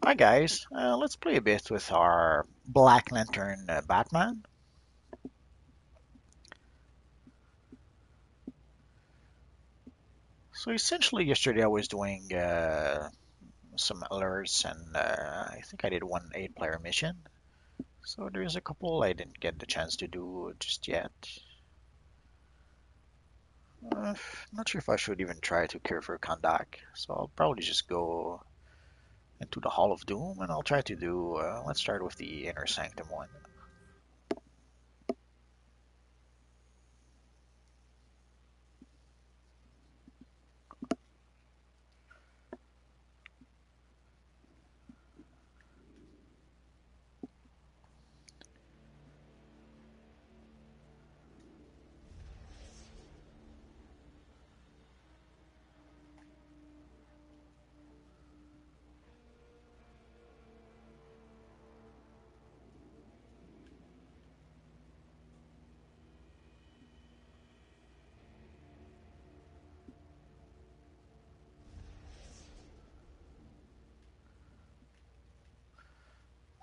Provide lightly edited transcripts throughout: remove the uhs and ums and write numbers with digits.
Hi guys, let's play a bit with our Black Lantern Batman. So essentially yesterday I was doing some alerts and I think I did one 8-player mission. So there's a couple I didn't get the chance to do just yet. Not sure if I should even try to cure for Kandak. So I'll probably just go into the Hall of Doom and I'll try to do, let's start with the Inner Sanctum one.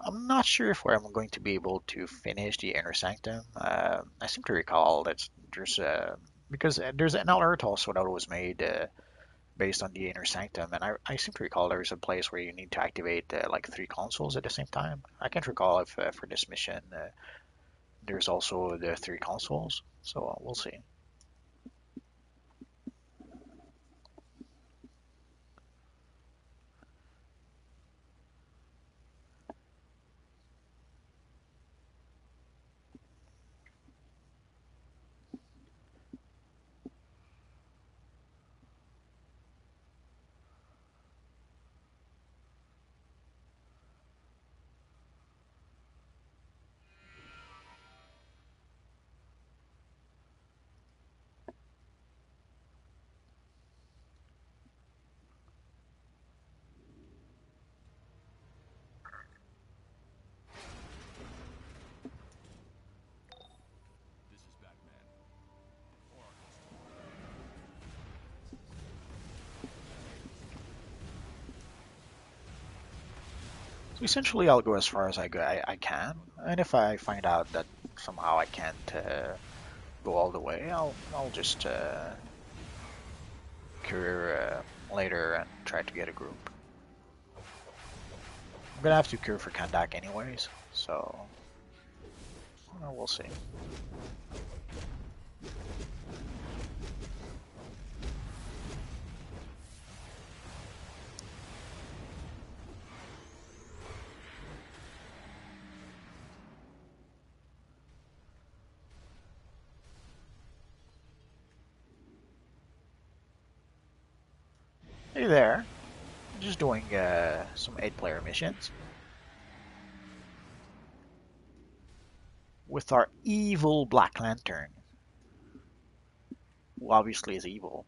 I'm not sure if I'm going to be able to finish the Inner Sanctum. I seem to recall that there's because there's an alert also that was made based on the Inner Sanctum, and I seem to recall there's a place where you need to activate like 3 consoles at the same time. I can't recall if for this mission there's also the 3 consoles, so we'll see. So essentially, I'll go as far as I can, and if I find out that somehow I can't go all the way, I'll just cure later and try to get a group. I'm gonna have to cure for Kandak anyways, so we'll see. Hey there, just doing some 8-player missions with our evil Black Lantern, who obviously is evil.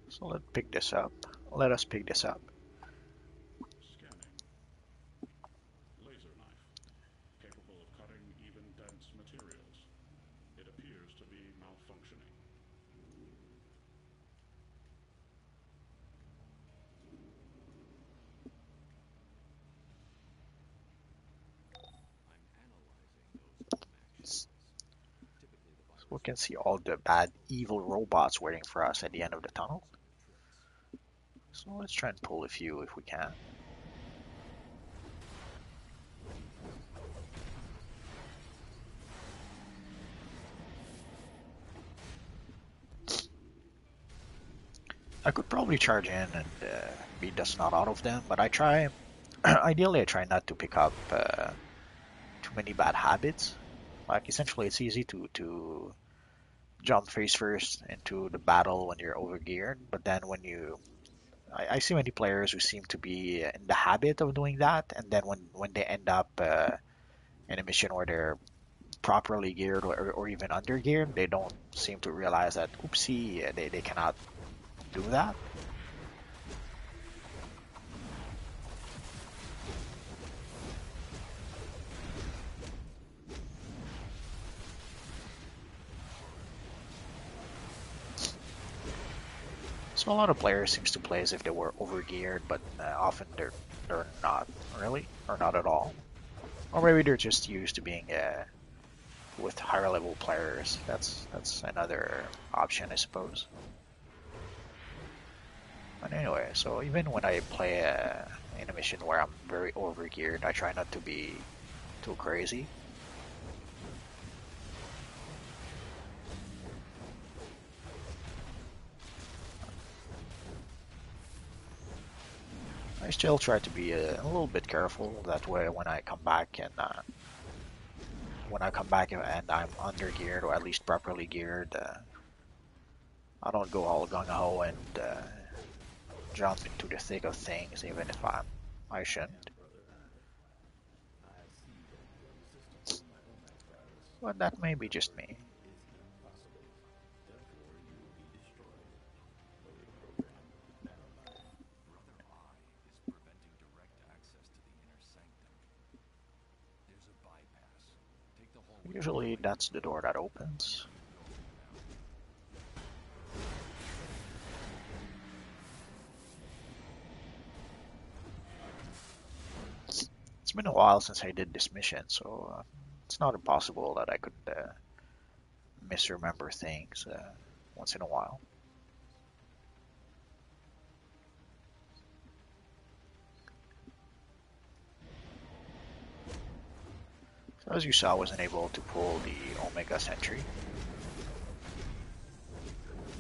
So let's pick this up. Let us pick this up. Scanning. Laser knife. Capable of cutting even dense materials. It appears to be malfunctioning. We can see all the bad, evil robots waiting for us at the end of the tunnel. So let's try and pull a few if we can. I could probably charge in and beat the snot out of them, but I try. Ideally, I try not to pick up too many bad habits. Like essentially, it's easy to jump face first into the battle when you're overgeared, but then I see many players who seem to be in the habit of doing that, and then when they end up in a mission where they're properly geared or even under geared, they don't seem to realize that oopsie, they cannot do that. So a lot of players seems to play as if they were overgeared, but often they're not really, or not at all. Or maybe they're just used to being with higher level players. That's another option, I suppose. But anyway, so even when I play in a mission where I'm very overgeared, I try not to be too crazy. I still try to be a little bit careful. That way, when I come back and I'm under geared or at least properly geared, I don't go all gung ho and jump into the thick of things, even if I shouldn't. But that may be just me. Usually, that's the door that opens. It's been a while since I did this mission, so it's not impossible that I could misremember things once in a while. So as you saw, I wasn't able to pull the Omega Sentry.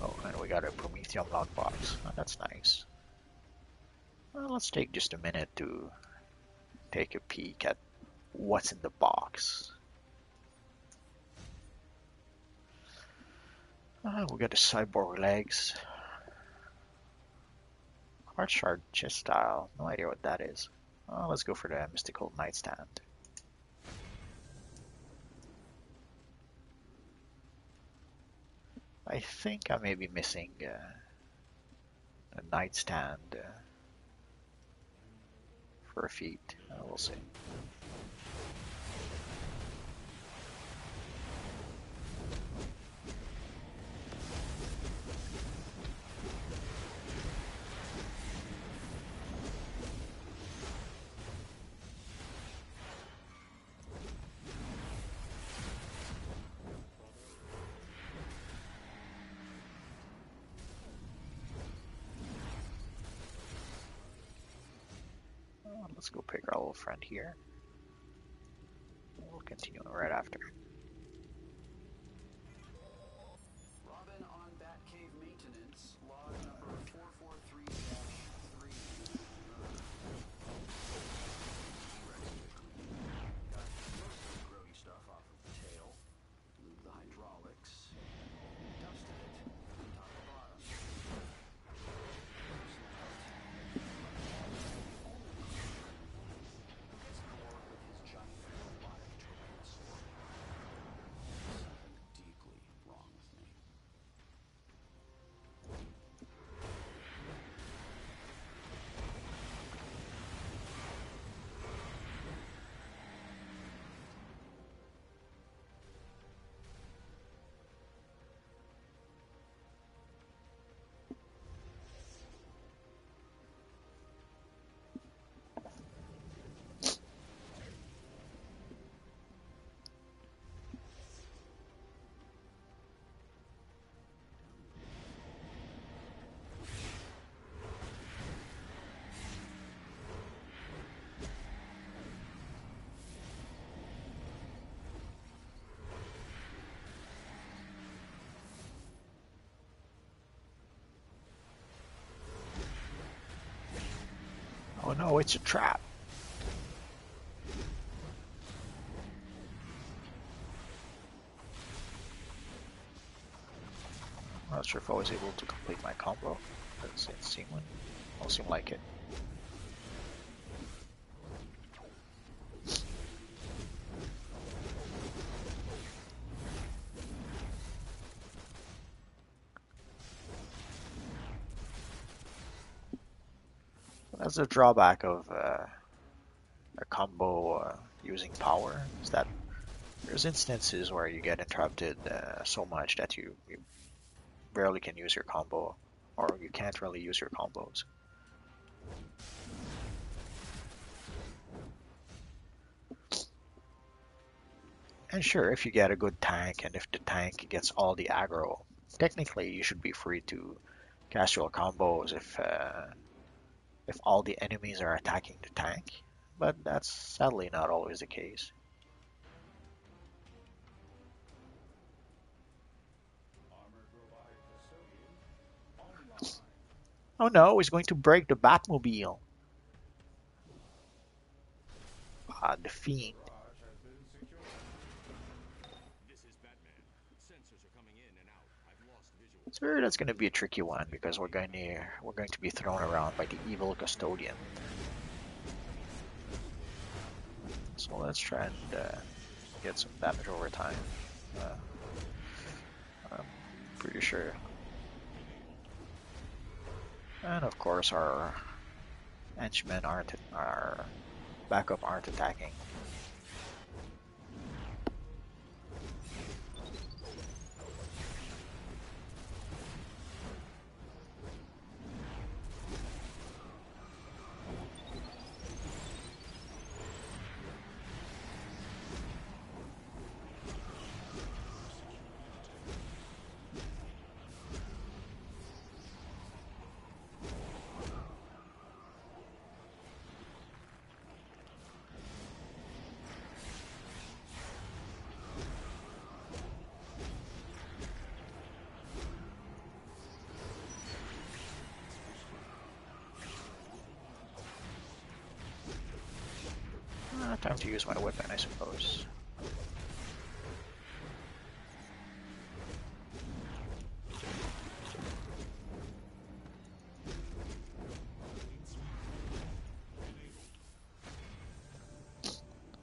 Oh, and we got a Prometheum lockbox. Oh, that's nice. Well, let's take just a minute to take a peek at what's in the box. We got the cyborg legs. Heart shard chest style. No idea what that is. Let's go for the mystical nightstand. I think I may be missing a nightstand for a feat. We'll see. Let's go pick our little friend here. We'll continue right after. Robin on Batcave maintenance, log number 443-3. Got most of the grody stuff off of the tail, lube the hydraulics, dusted it from top to bottom. Gets more with his giant robotic tyrannosaur. no, it's a trap. I'm not sure if I was able to complete my combo. Doesn't seem like, don't seem like it. That's the drawback of a combo using power, is that there's instances where you get interrupted so much that you barely can use your combo, or you can't really use your combos. And sure, if you get a good tank and if the tank gets all the aggro, technically you should be free to cast your combos if all the enemies are attacking the tank. But that's sadly not always the case. Armored robotic custodian online. Oh no, he's going to break the Batmobile. Ah, the Fiend. Garage has been secured. This is Batman. Sensors are coming in and out. I've lost visual. So that's going to be a tricky one because we're going to be thrown around by the evil custodian. So let's try and get some damage over time. Uh, I'm pretty sure. And of course our henchmen aren't, our backup aren't attacking. Time to use my weapon, I suppose.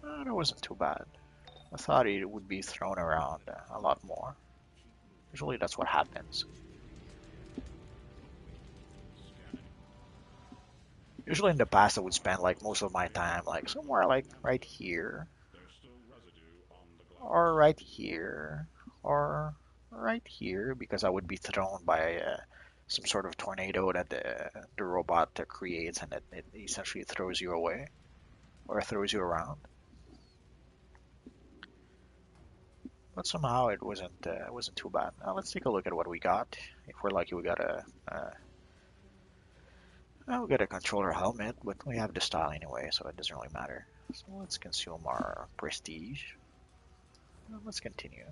That wasn't too bad. I thought it would be thrown around a lot more. Usually that's what happens. Usually in the past I would spend like most of my time like somewhere like right here, There's still residue on the glass. or right here, or right here, because I would be thrown by some sort of tornado that the robot creates, and it essentially throws you away or throws you around. But somehow it wasn't too bad. Now let's take a look at what we got. If we're lucky, we got a controller helmet, but we have the style anyway, so it doesn't really matter. So let's consume our prestige. Let's continue.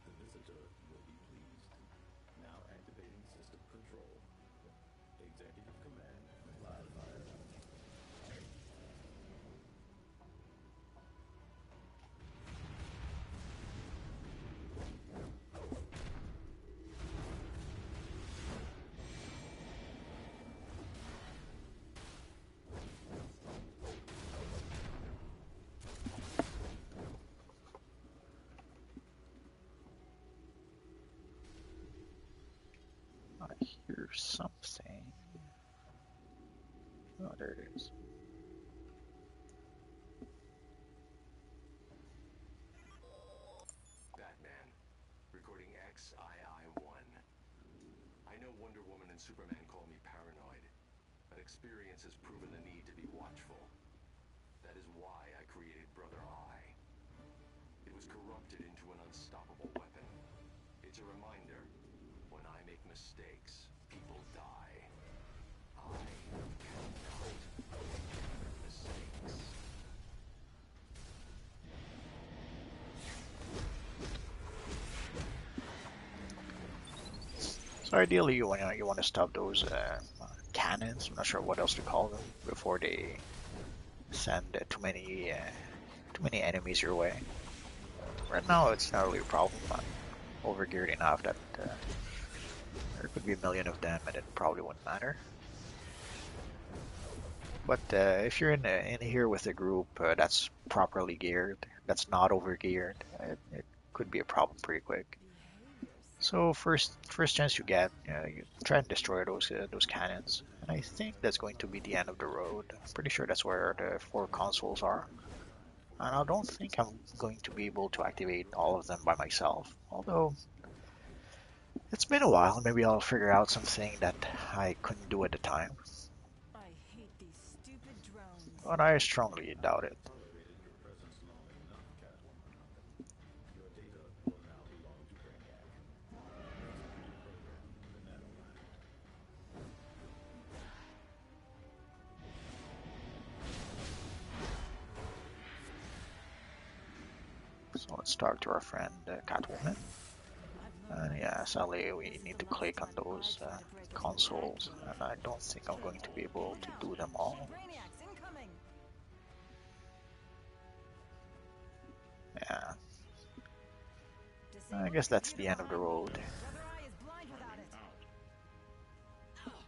The visitor will be pleased. Now activating system control. Executive command. Live fire. I hear something. Oh, there it is. and Superman call me paranoid, but experience has proven the need to be watchful. That is why I created Brother Eye. It was corrupted into an unstoppable weapon. It's a reminder, when I make mistakes, people die. I cannot make mistakes. So ideally, you want to stop those cannons. I'm not sure what else to call them before they send too many enemies your way. Right now, it's not really a problem. I'm overgeared enough that there could be a million of them, and it probably wouldn't matter. But if you're in here with a group that's properly geared, that's not overgeared, it could be a problem pretty quick. So first chance you get, you try and destroy those cannons, and I think that's going to be the end of the road. I'm pretty sure that's where the four consoles are, and I don't think I'm going to be able to activate all of them by myself. Although it's been a while, maybe I'll figure out something that I couldn't do at the time, I hate these stupid drones. but I strongly doubt it. Tolerated your presence long enough, Catwoman. Your data will now belong to Brainiac. Reprogram the nanoland. So let's talk to our friend Catwoman. And yeah, sadly we need to click on those consoles, and I don't think I'm going to be able to do them all. Brainiacs incoming. Yeah, I guess that's the end of the road. Brother Eye is blind without it. Out.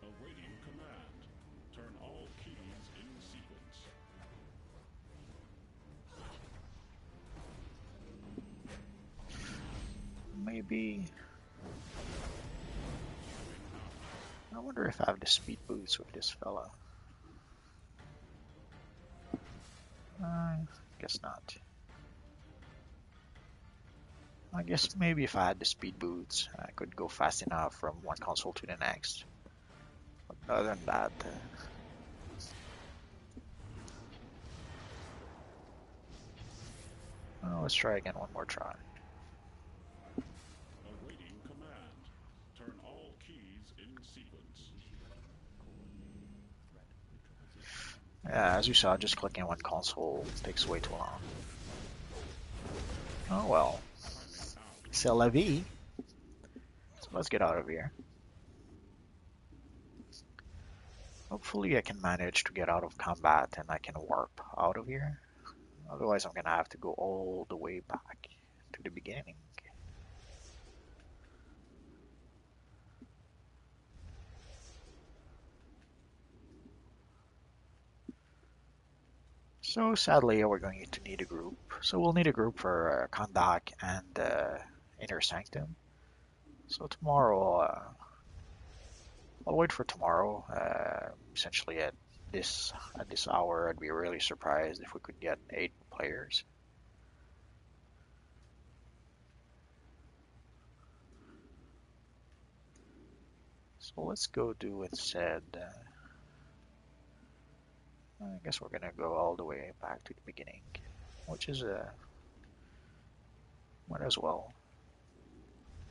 Awaiting command. Turn all keys in sequence. Maybe. I wonder if I have the speed boots with this fella. Guess not. I guess maybe if I had the speed boots, I could go fast enough from one console to the next. But other than that, well, let's try again one more try. Awaiting command. Turn all keys in sequence. Yeah, as you saw, just clicking one console takes way too long. Oh well, Timing out. c'est la vie. So let's get out of here. Hopefully I can manage to get out of combat and I can warp out of here. Otherwise I'm gonna have to go all the way back to the beginning. So sadly we're going to need a group. So we'll need a group for Kondak and Inner Sanctum. So tomorrow, I'll wait for tomorrow. Essentially at this hour, I'd be really surprised if we could get 8 players. So let's go do instead. I guess we're gonna go all the way back to the beginning, which is might as well,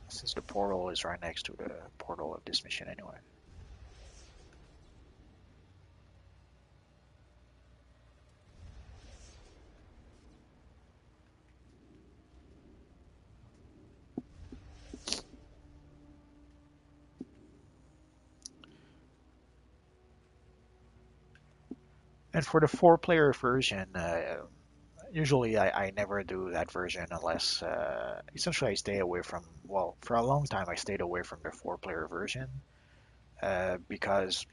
since the portal is right next to the portal of this mission anyway. And for the 4 player version, usually I never do that version unless essentially I stay away from, well, for a long time I stayed away from the 4 player version because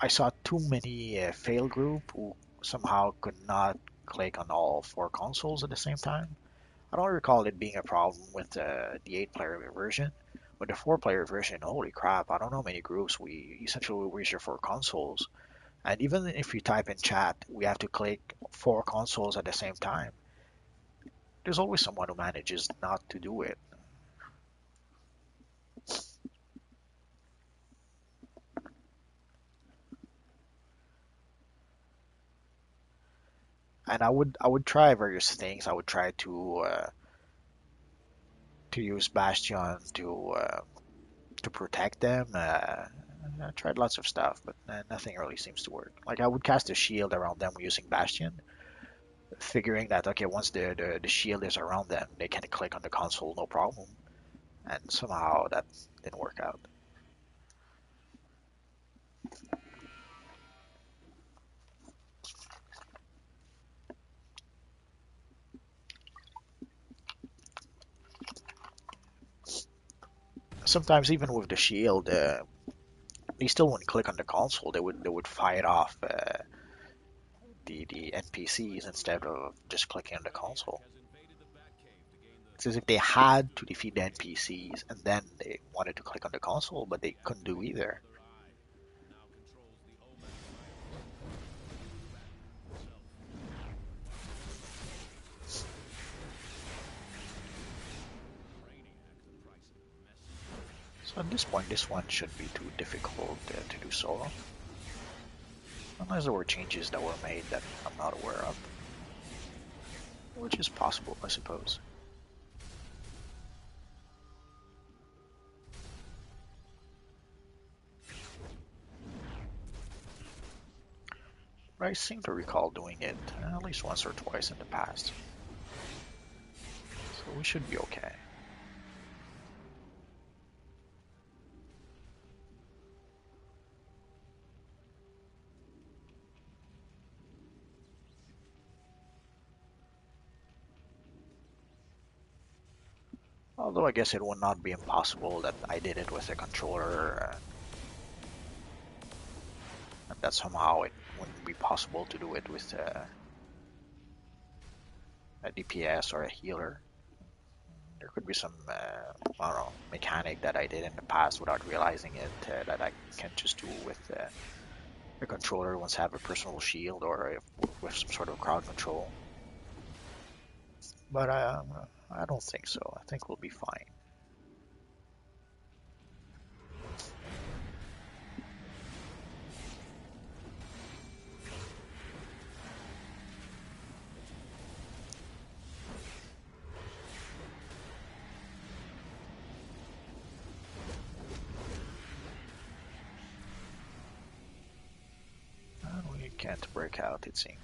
I saw too many fail group who somehow could not click on all 4 consoles at the same time. I don't recall it being a problem with the 8 player version. But the 4 player version, holy crap, I don't know many groups we essentially reach the 4 consoles. And even if you type in chat, we have to click 4 consoles at the same time. There's always someone who manages not to do it. and I would try various things. I would try to use Bastion to protect them. I tried lots of stuff, but nothing really seems to work. Like I would cast a shield around them using Bastion, figuring that okay, once the shield is around them, they can click on the console no problem. And somehow that didn't work out. Sometimes even with the shield, they still wouldn't click on the console. They would fight off the NPCs instead of just clicking on the console. It's as if they had to defeat the NPCs and then they wanted to click on the console, but they couldn't do either. So at this point, this one shouldn't be too difficult to do solo. Unless there were changes that were made that I'm not aware of. Which is possible, I suppose. But I seem to recall doing it at least once or twice in the past. So we should be okay. Although I guess it would not be impossible that I did it with a controller and that somehow it wouldn't be possible to do it with a DPS or a healer. There could be some, I don't know, mechanic that I did in the past without realizing it that I can just do with a controller once I have a personal shield or with some sort of crowd control. But I don't think so. I think we'll be fine. We can't break out, it seems.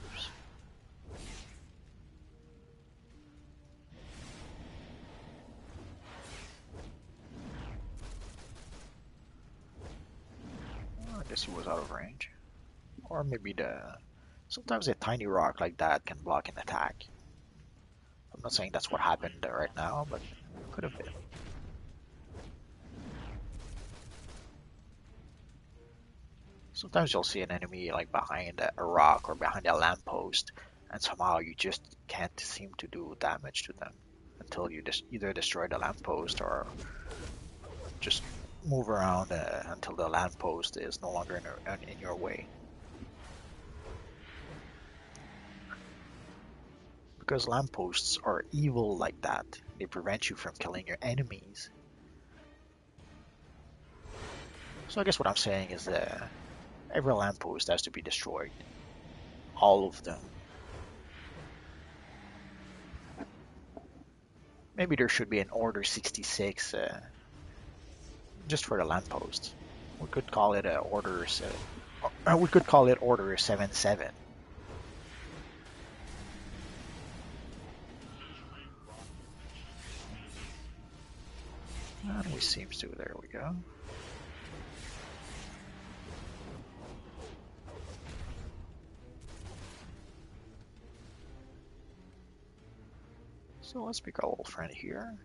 I guess he was out of range. Or maybe sometimes a tiny rock like that can block an attack. I'm not saying that's what happened right now, but it could have been. Sometimes you'll see an enemy like behind a rock or behind a lamppost, and somehow you just can't seem to do damage to them until you either destroy the lamppost or just move around until the lamppost is no longer in your way. Because lampposts are evil like that. They prevent you from killing your enemies. So I guess what I'm saying is that every lamppost has to be destroyed. All of them. Maybe there should be an Order 66 just for the lampposts. We could call it we could call it Order 77. And we seems to. There we go. So let's pick our old friend here.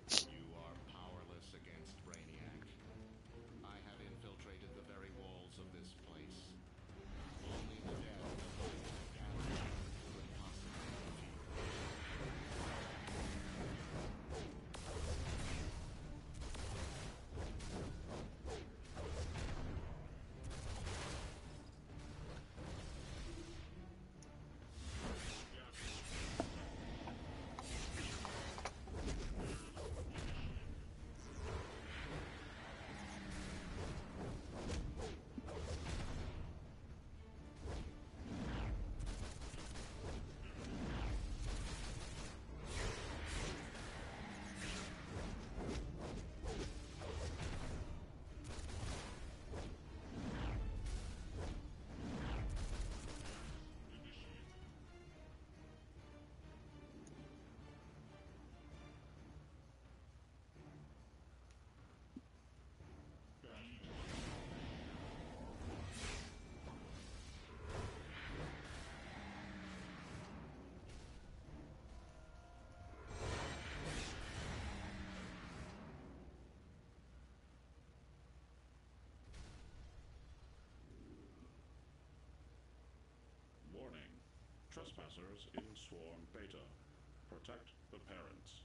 You are powerless against Brainiac. I have infiltrated the very walls of this place. Only the dead of Brainiac could possibly defeat. trespassers in Swarm Beta. Protect the parents.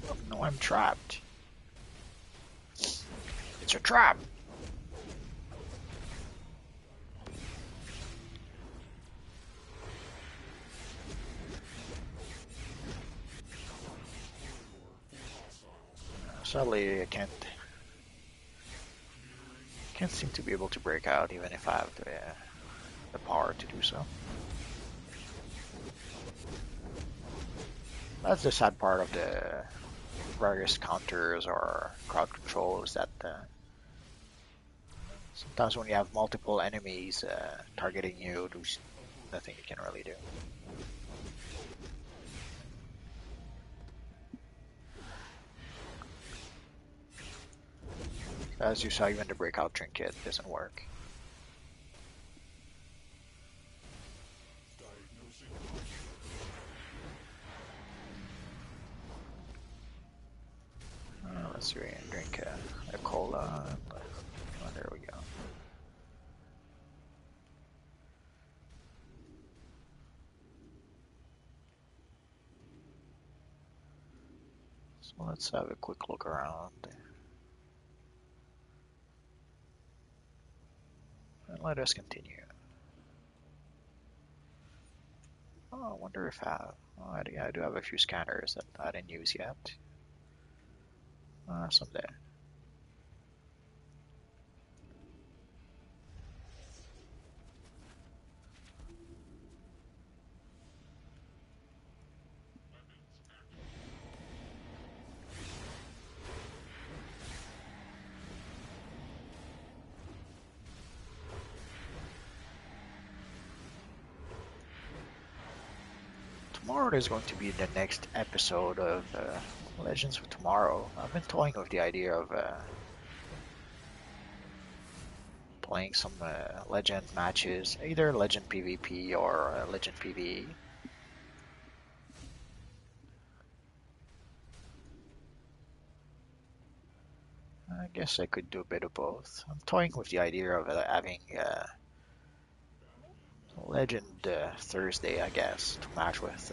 Oh, no, I'm trapped. It's a trap. Sadly, I can't seem to be able to break out, even if I have the power to do so. That's the sad part of the various counters or crowd control is that sometimes when you have multiple enemies targeting you, there's nothing you can really do. As you saw, even the breakout trinket doesn't work. Let's see, drink a cola. Oh, there we go. So let's have a quick look around. And let us continue. Oh, I wonder if I have. Oh, I do have a few scanners that I didn't use yet. Someday. Tomorrow there's going to be the next episode of Legends of Tomorrow. I've been toying with the idea of playing some Legend matches, either Legend PvP or Legend PvE. I guess I could do a bit of both. I'm toying with the idea of having Legend Thursday, I guess, to match with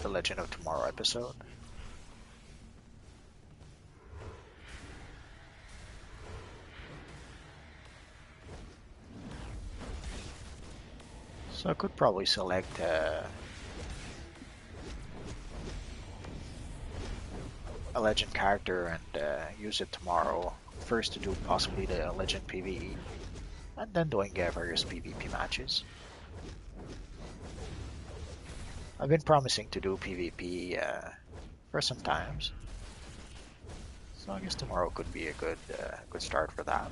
the Legend of Tomorrow episode. So I could probably select a Legend character and use it tomorrow. First to do possibly the Legend PvE, and then doing various PvP matches. I've been promising to do PvP for some times, so I guess tomorrow could be a good start for that.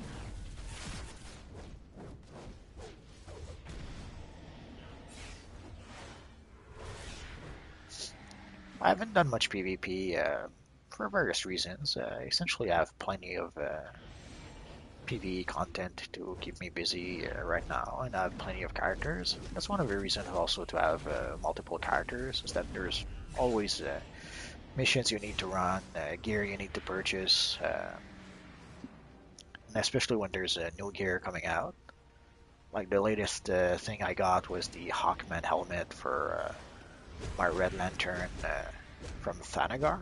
I haven't done much PvP for various reasons. Essentially, I have plenty of PvE content to keep me busy right now, and I have plenty of characters. That's one of the reasons also to have multiple characters, is that there's always missions you need to run, gear you need to purchase, and especially when there's new gear coming out. Like the latest thing I got was the Hawkman helmet for my Red Lantern from Thanagar.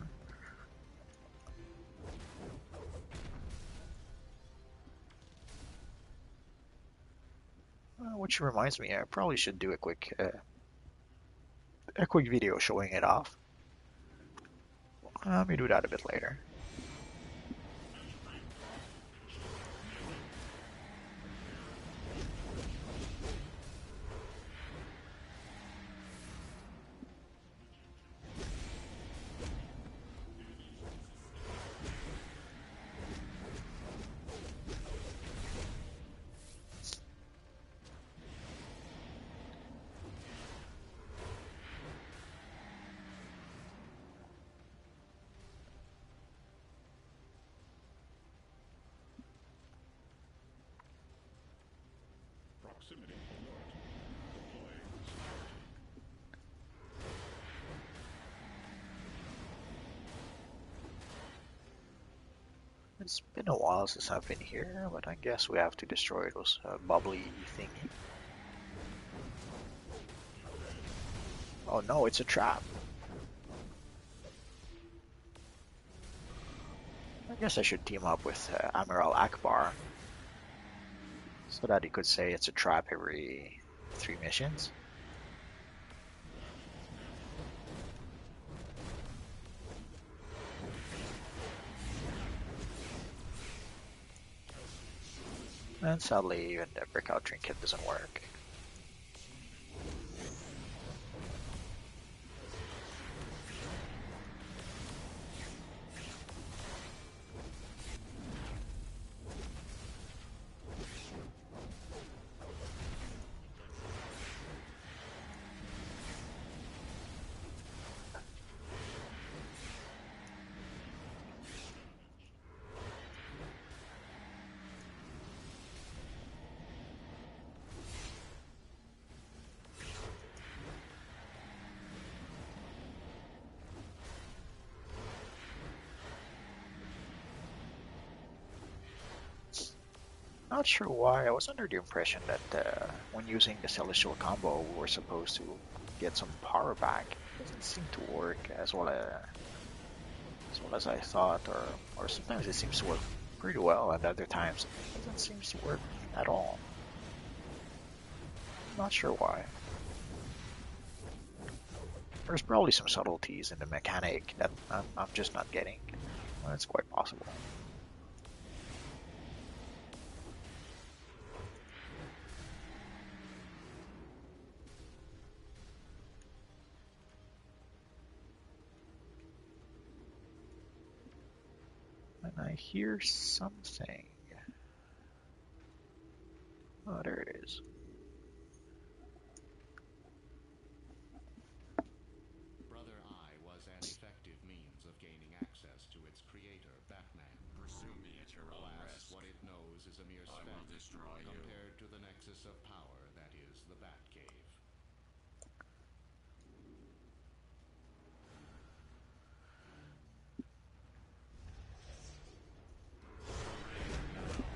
Which reminds me, I probably should do a quick video showing it off. Let me do that a bit later. proximity alert. Deploying security. It's been a while since I've been here, but I guess we have to destroy those bubbly thingy. Oh no, it's a trap. I guess I should team up with Amiral Akbar so that he could say it's a trap every 3 missions. And sadly, even the breakout trinket doesn't work. Not sure why. I was under the impression that when using the Celestial combo, we were supposed to get some power back. It doesn't seem to work as well as I thought, or sometimes it seems to work pretty well, and other times it doesn't seem to work at all. Not sure why. There's probably some subtleties in the mechanic that I'm just not getting. Well, it's quite possible. And I hear something. Oh, there it is. Brother Eye was an effective means of gaining access to its creator, Batman. Pursue me at your own Alas, risk. what it knows is a mere I speck will destroy you. compared to the nexus of power that is the Batcave.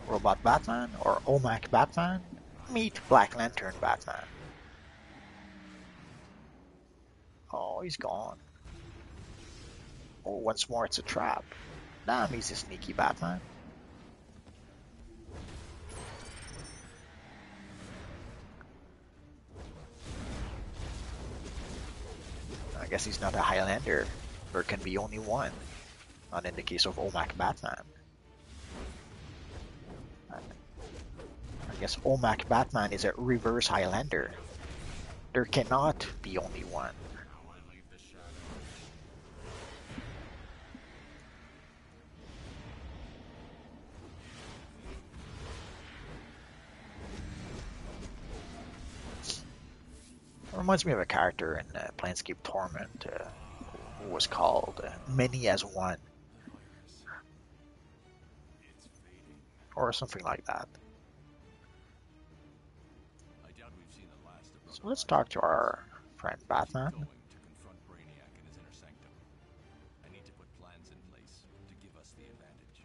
Robot Batman or OMAC Batman? Meet Black Lantern Batman. Oh, he's gone. Oh, once more it's a trap. Damn, he's a sneaky Batman. I guess he's not a Highlander. There can be only one. Not in the case of OMAC Batman. I guess OMAC Batman is a reverse Highlander. There cannot be only one. Now I leave the shadow. It reminds me of a character in Planescape Torment who was called Many as One, The virus. It's fading. or something like that. I doubt we've seen the last of So Brother let's Eye. talk to our friend Keep Batman. going to confront Brainiac in his inner sanctum. I need to put plans in place to give us the advantage.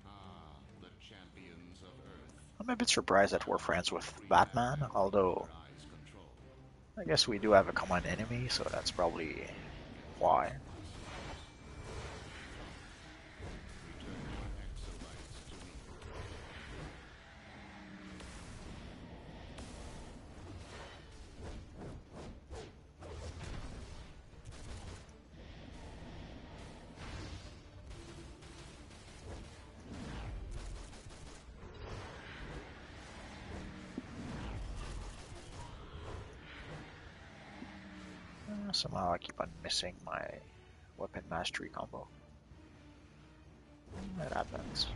Ah, the champions of Earth. I'm a bit surprised that we're friends with Free Batman, from although Brother Eye's control. I guess we do have a common enemy, so that's probably why. Return your exobytes to me. Somehow I keep on missing my weapon mastery combo. That happens.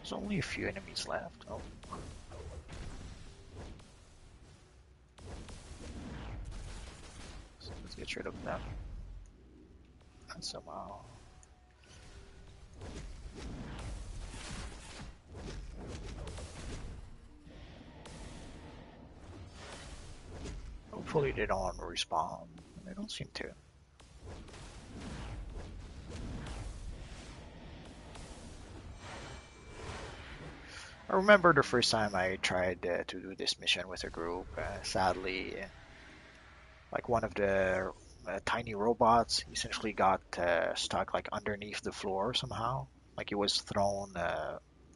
There's only a few enemies left. Oh. So let's get rid of them. And somehow. Hopefully they don't respawn. They don't seem to. I remember the first time I tried to do this mission with a group. Sadly, like one of the tiny robots essentially got stuck like underneath the floor somehow. Like it was thrown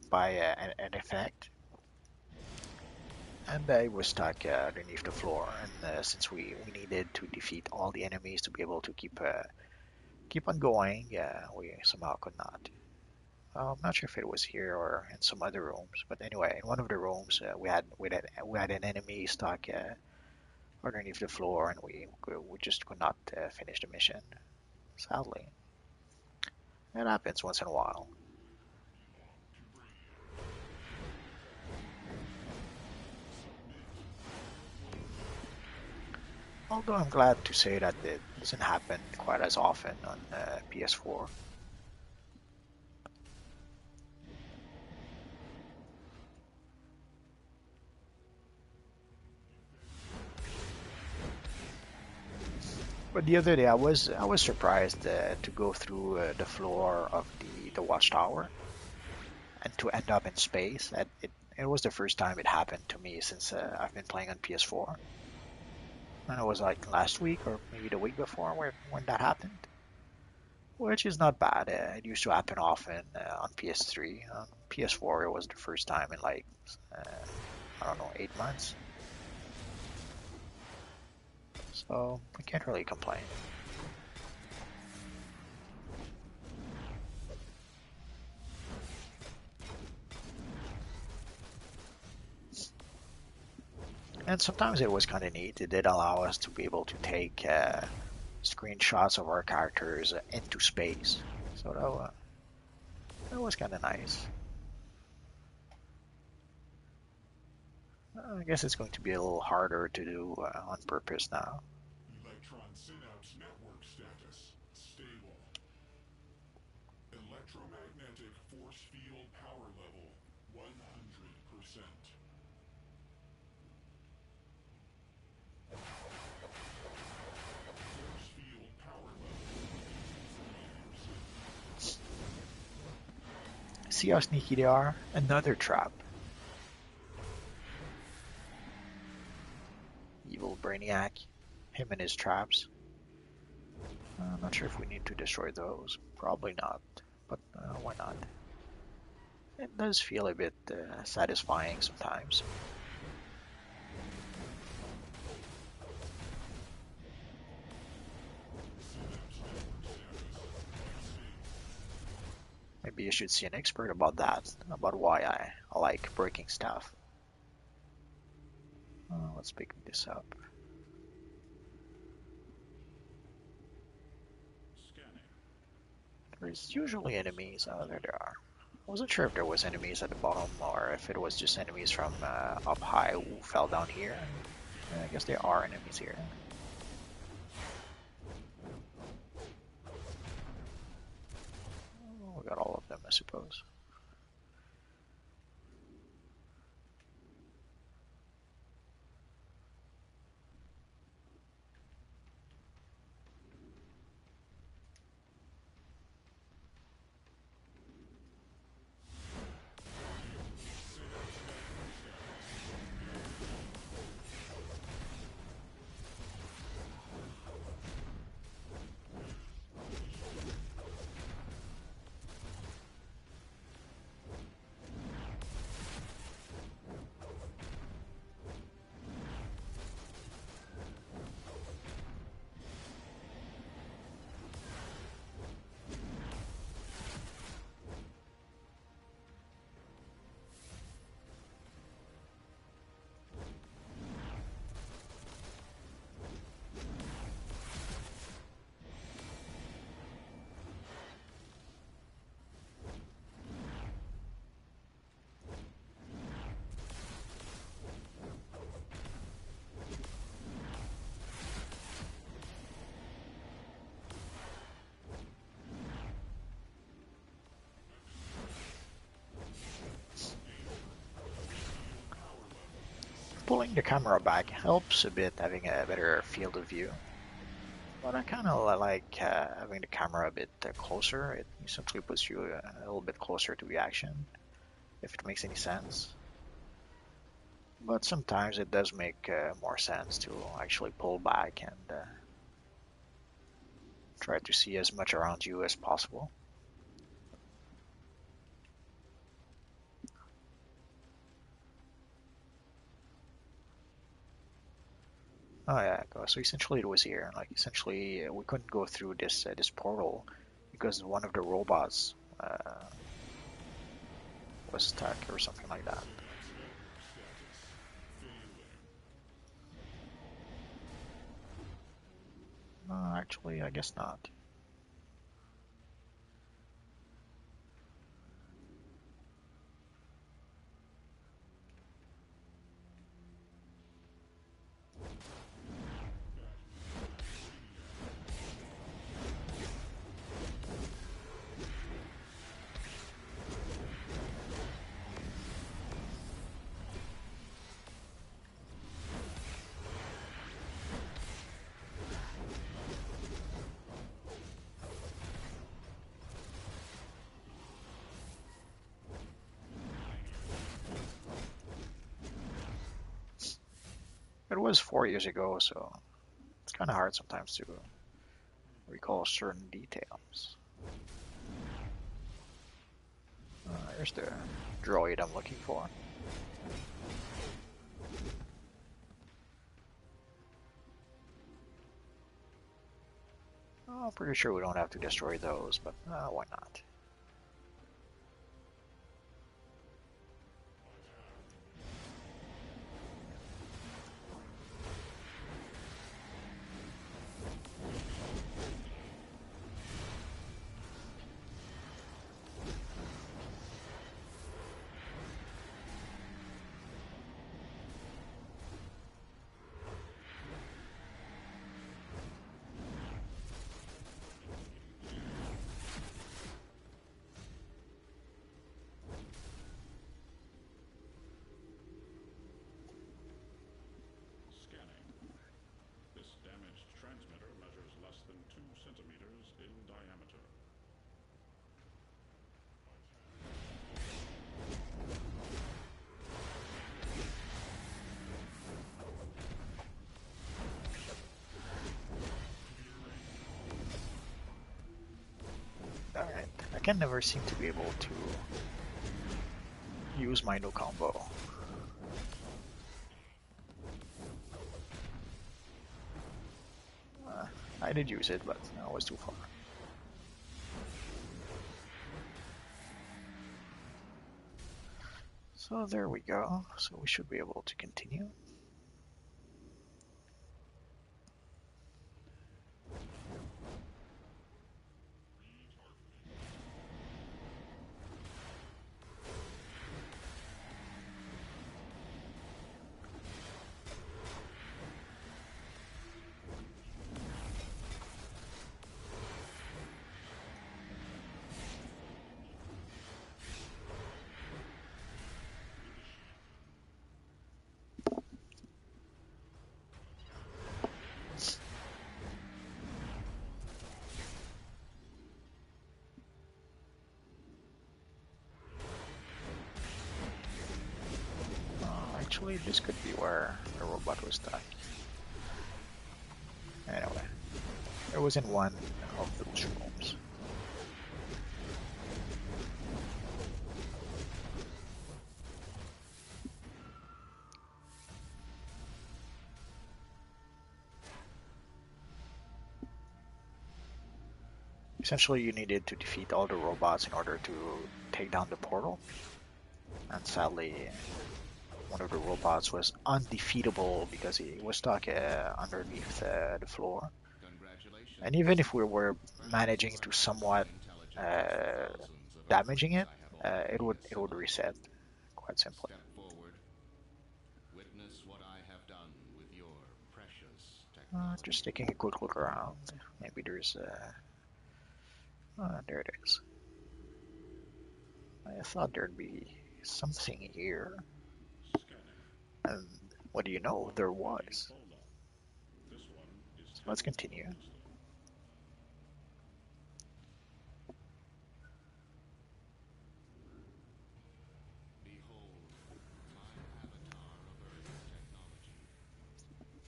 by an effect, and it was stuck underneath the floor. And since we needed to defeat all the enemies to be able to keep on going, we somehow could not. I'm not sure if it was here or in some other rooms, but anyway, in one of the rooms, we had an enemy stuck underneath the floor, and we just could not finish the mission. Sadly, it happens once in a while. Although I'm glad to say that it doesn't happen quite as often on PS4. But the other day, I was surprised to go through the floor of the watchtower and to end up in space. It was the first time it happened to me since I've been playing on PS4. And it was like last week or maybe the week before when that happened, which is not bad. It used to happen often on PS3. On PS4, it was the first time in like I don't know 8 months. So I can't really complain. And sometimes it was kind of neat. It did allow us to be able to take screenshots of our characters into space. So that was kind of nice. I guess it's going to be a little harder to do on purpose now. Electron synapse network status stable. Electromagnetic force field power level 100%. Force field power level 83%. See how sneaky they are? Another trap. Evil Brainiac, him and his traps. I'm not sure if we need to destroy those. Probably not, but why not? It does feel a bit satisfying sometimes. Maybe you should see an expert about that, about why I like breaking stuff. Let's pick this up. Scanning. There's usually enemies. Oh, there they are. I wasn't sure if there was enemies at the bottom or if it was just enemies from up high who fell down here. I guess there are enemies here. Oh, we got all of them, I suppose. Pulling the camera back helps a bit, having a better field of view. But I kind of like having the camera a bit closer. It essentially puts you a little bit closer to the action, if it makes any sense. But sometimes it does make more sense to actually pull back and try to see as much around you as possible. Oh yeah, so essentially it was here. Like essentially we couldn't go through this portal because one of the robots was stuck or something like that. Actually, I guess not. It was 4 years ago, so it's kind of hard sometimes to recall certain details. Here's the droid I'm looking for. Oh, I'm pretty sure we don't have to destroy those, but why not? Scanning. This damaged transmitter measures less than 2 centimeters in diameter. Alright, I can never seem to be able to use my no combo. I did use it, but I was too far. So there we go. So we should be able to continue. Actually, this could be where the robot was stuck. Anyway, it was in one of those rooms. Essentially, you needed to defeat all the robots in order to take down the portal. And sadly, one of the robots was undefeatable because he was stuck underneath the floor. And even if we were managing to somewhat uh, damaging it, it would reset quite simply. Step forward. Witness what I have done with your precious Just technology. taking a quick look around. Maybe there's there it is. I thought there'd be something here. Scanning. And What do you know? There was. Hold on. This one is So let's 10 continue. instead. Behold, my avatar of Earth technology.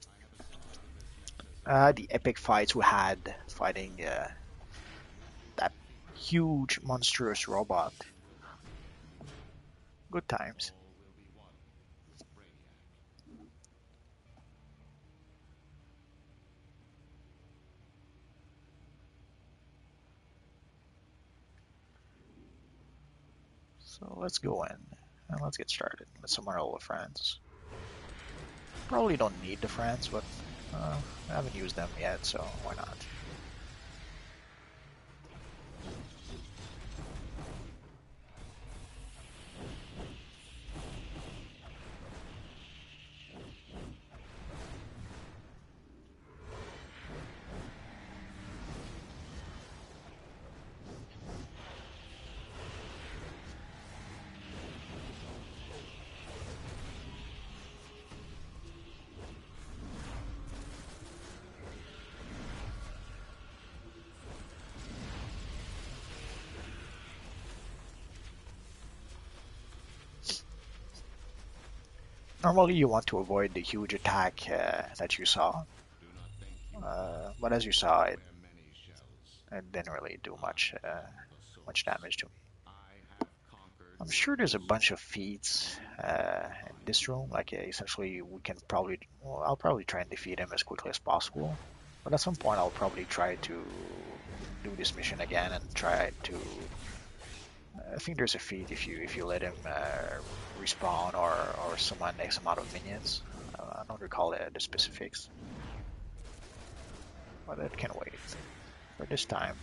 I have assembled in this nexus The epic fights we had fighting that huge monstrous robot. Good times. all will be one. Brainiac. So let's go in and let's get started. Let's summon all the friends. Probably don't need the friends, but I haven't used them yet, so why not? Normally you want to avoid the huge attack that you saw, Do not think you but as you saw, it, wear many shells. it didn't really do I am the much source. damage to me. I have conquered I'm sure there's a worlds. bunch of feats in this room. Like essentially, we can probably, well, I'll probably try and defeat him as quickly as possible. But at some point, I'll probably try to do this mission again and try to. I think there's a feat if you let him respawn or summon X amount of minions. I don't recall the specifics, but it can wait. For this time,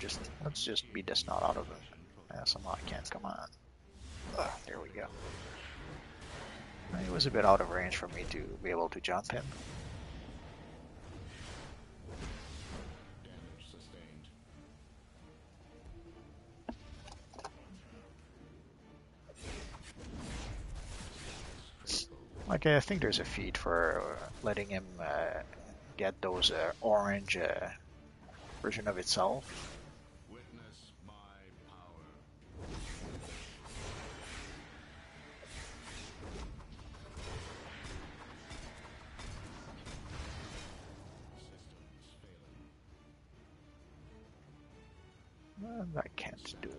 let's just beat the snot out of him. Somehow I can't. Come on. There we go. It was a bit out of range for me to be able to jump him. Damage sustained. Like I think there's a feat for letting him get those orange version of itself. Witness my power. Systems failing. I can't do it.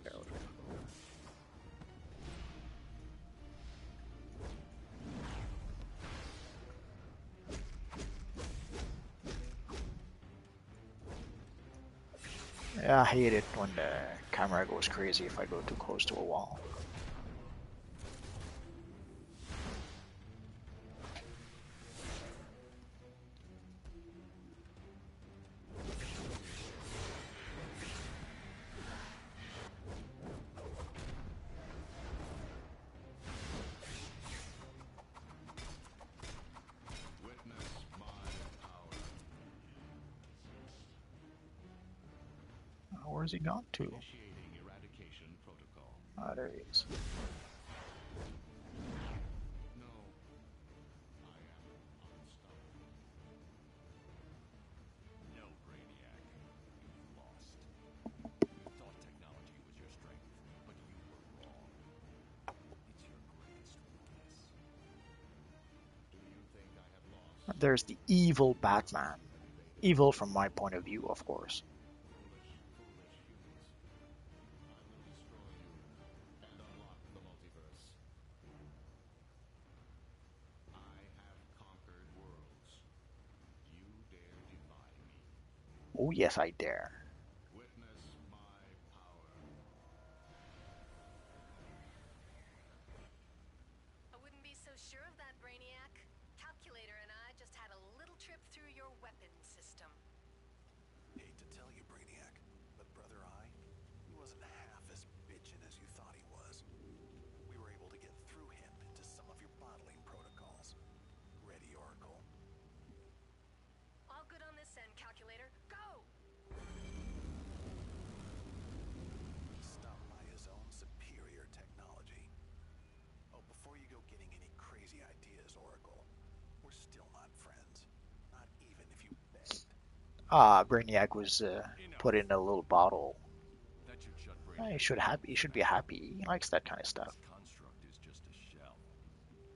Yeah, I hate it when the camera goes crazy if I go too close to a wall. Witness my power. Where's he gone to? Initiating eradication protocol. Ah, there he is. No. I am unstoppable. No, Brainiac. You've lost. You thought technology was your strength, but you were wrong. It's your greatest weakness. Do you think I have lost? There's the evil Batman. Evil from my point of view, of course. Foolish, foolish humans. I will destroy you and unlock the multiverse. I have conquered worlds. You dare defy me. Oh yes, I dare. Witness my power. I wouldn't be so sure of that, Brainiac. Calculator and I just had a little trip through your weapon system. Hate to tell you, Brainiac, but Brother Eye, he wasn't half as bitchin' as you thought he was. We were able to get through him into some of your bottling protocols. Ready, Oracle? All good on this end, Calculator. Go! Brainiac was put in a little bottle. That should shut He Brainiac should down happy. for He should be now. happy. He likes that kind of stuff. This construct is just a shell.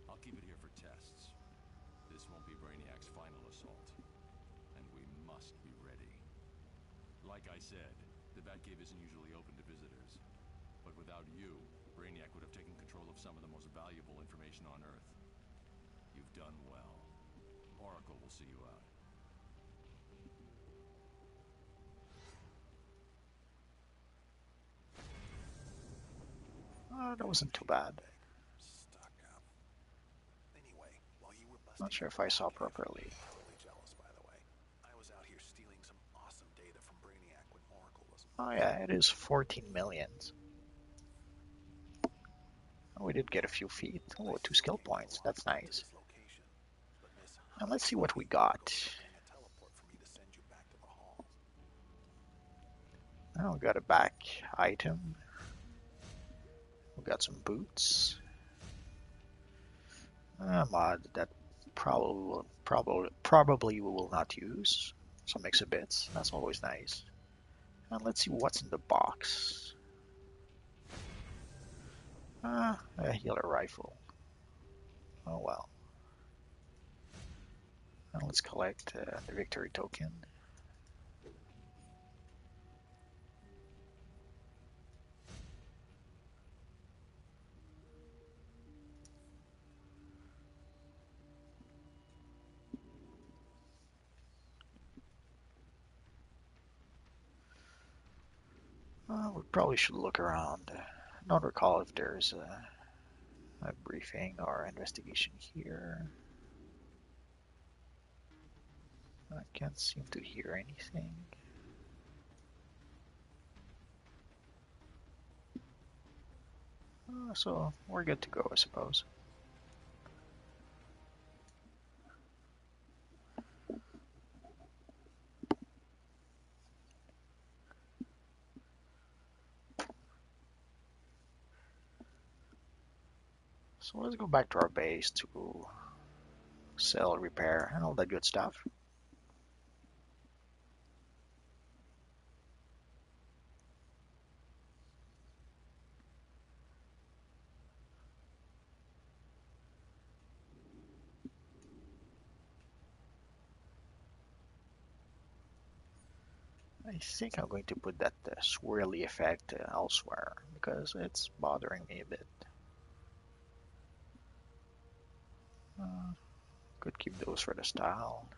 I'll keep it here for tests. This won't be Brainiac's final assault. And we must be ready. Like I said, the Batcave isn't usually open to visitors. But without you, Brainiac would have taken control of some of the most valuable information on Earth. You've done well. Oracle will see you out. That wasn't too bad. Stuck up. Anyway, while you were busting Not sure up if I the saw Batcave, properly. totally jealous, by the way. I was out here stealing some awesome data from Brainiac when Oracle wasn't Oh looking. yeah, it is 14 millions. Oh, we did get a few feet. Oh, 2 skill points. That's nice. This location, but Miss And let's see High what we got. getting a teleport for me to send you back to the halls. Oh, we got a back item. We got some boots. A mod that probably we will not use. Some exhibits. That's always nice. And let's see what's in the box. A healer rifle. Oh well. And let's collect the victory token. We probably should look around. I don't recall if there's a briefing or investigation here. I can't seem to hear anything. So we're good to go, I suppose. So let's go back to our base to sell, repair, and all that good stuff. I think I'm going to put that swirly effect elsewhere because it's bothering me a bit. Could keep those for the style.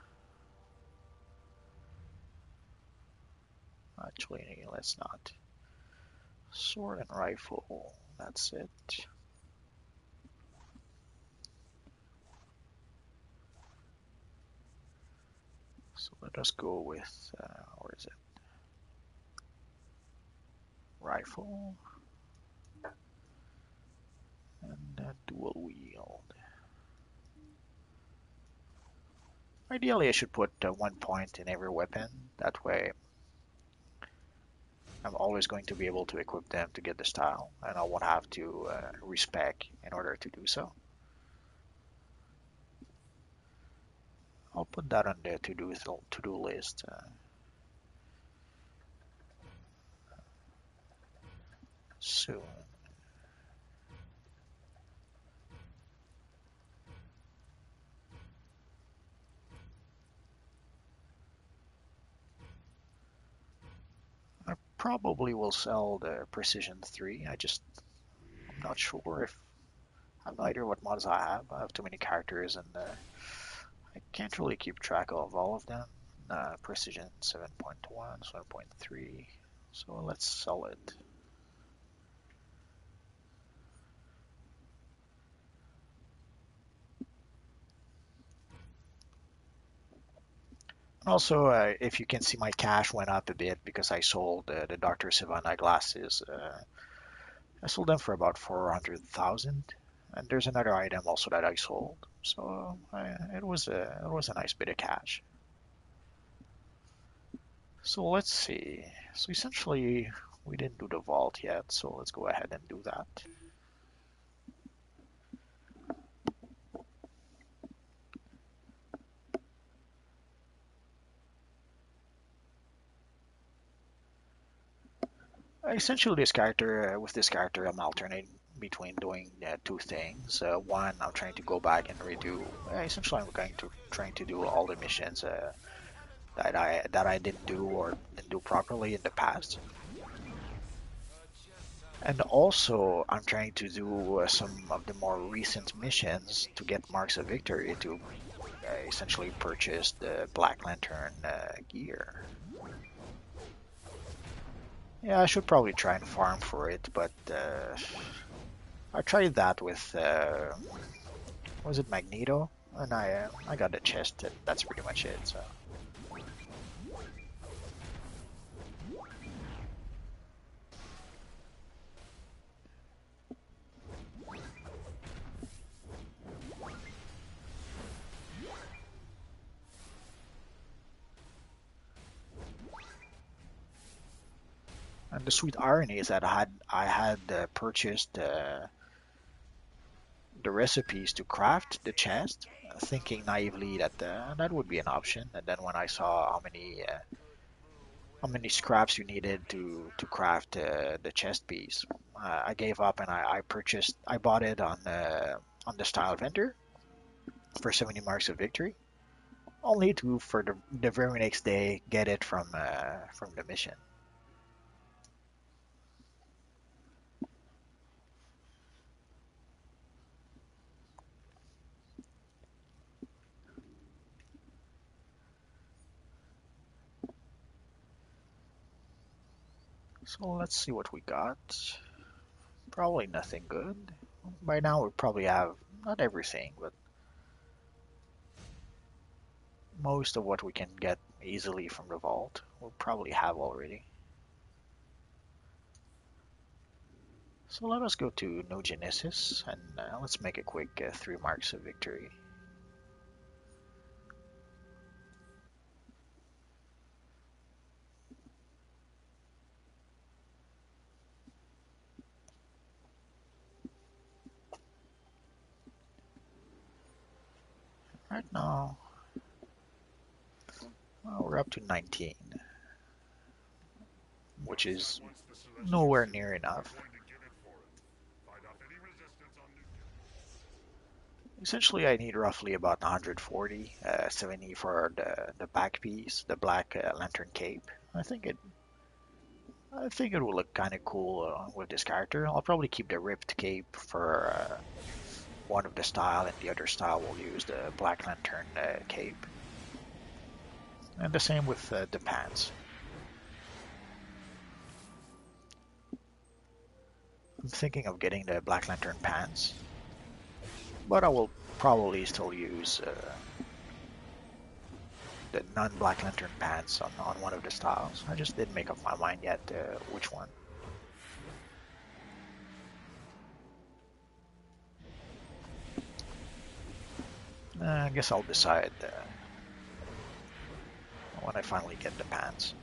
Actually, let's not. Sword and rifle, that's it. So let us go with, where is it? Rifle and dual wield. Ideally, I should put 1 point in every weapon. That way, I'm always going to be able to equip them to get the style, and I won't have to respec in order to do so. I'll put that on the to-do list soon. I probably will sell the Precision 3. I'm not sure if I have no idea what mods I have. I have too many characters and I can't really keep track of all of them. Precision 7.1, 7.3. So let's sell it. Also, if you can see, my cash went up a bit because I sold the Dr. Sivana glasses. I sold them for about 400,000, and there's another item also that I sold. So it was a nice bit of cash. So let's see. So essentially, we didn't do the vault yet, so let's go ahead and do that. Essentially, this character, with this character, I'm alternating between doing two things. One, I'm trying to go back and redo. Essentially, I'm going to trying to do all the missions that I didn't do or didn't do properly in the past. And also, I'm trying to do some of the more recent missions to get marks of victory to essentially purchase the Black Lantern gear. Yeah, I should probably try and farm for it, but I tried that with was it Magneto? And I got the chest. And that's pretty much it. So and the sweet irony is that I had purchased the recipes to craft the chest, thinking naively that that would be an option. And then when I saw how many scraps you needed to craft the chest piece, I gave up and I bought it on the style vendor for 70 marks of victory, only to for the very next day get it from the mission. So let's see what we got. Probably nothing good. By now we probably have not everything, but most of what we can get easily from the vault we'll probably have already. So let us go to No Genesis and let's make a quick 3 marks of victory. Right now, well, we're up to 19, which is nowhere near enough. Essentially, I need roughly about 140, 70 for the back piece, the black lantern cape. I think it I think it will look kind of cool with this character. I'll probably keep the ripped cape for one of the style, and the other style will use the Black Lantern cape. And the same with the pants. I'm thinking of getting the Black Lantern pants, but I will probably still use the non-Black Lantern pants on one of the styles. I just didn't make up my mind yet which one. I guess I'll decide when I finally get the pants.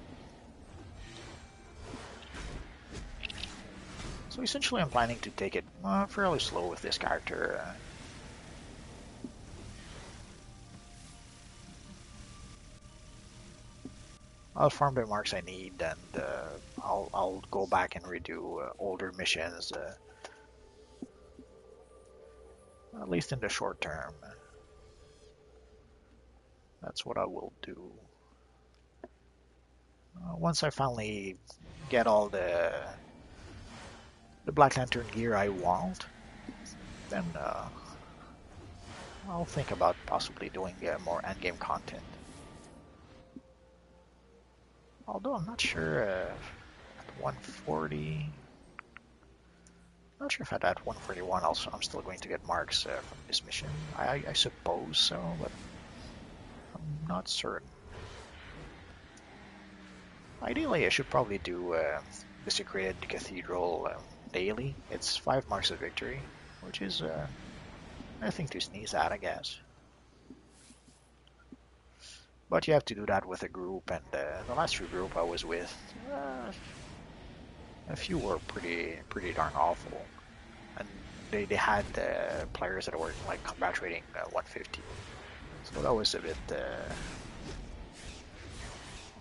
So essentially I'm planning to take it fairly slow with this character. I'll farm the marks I need, and I'll go back and redo older missions, at least in the short term. That's what I will do. Once I finally get all the Black Lantern gear I want, then I'll think about possibly doing more endgame content. Although I'm not sure at 140. Not sure if at 141 also I'm still going to get marks from this mission. I suppose so, but I'm not certain. Ideally, I should probably do the Secreted Cathedral daily. It's 5 marks of victory, which is nothing to sneeze at, I guess. But you have to do that with a group, and the last 3 group I was with, a few were pretty darn awful, and they had players that were like combat rating 150, so that was a bit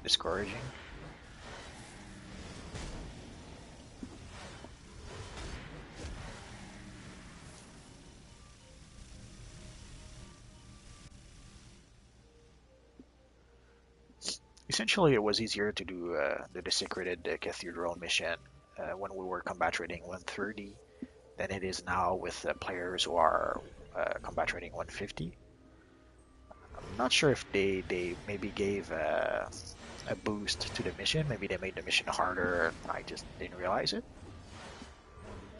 discouraging. Essentially, it was easier to do the Desecrated Cathedral mission when we were combat rating 130 than it is now with players who are combat rating 150. I'm not sure if they maybe gave a boost to the mission. Maybe they made the mission harder. I just didn't realize it.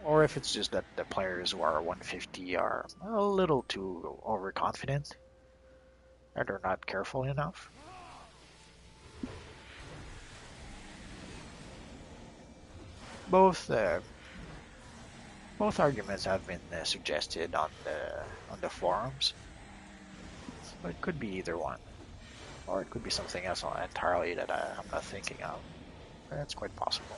Or if it's just that the players who are 150 are a little too overconfident and they're not careful enough. Both both arguments have been suggested on the forums, but it could be either one, or it could be something else entirely that I'm not thinking of. That's quite possible.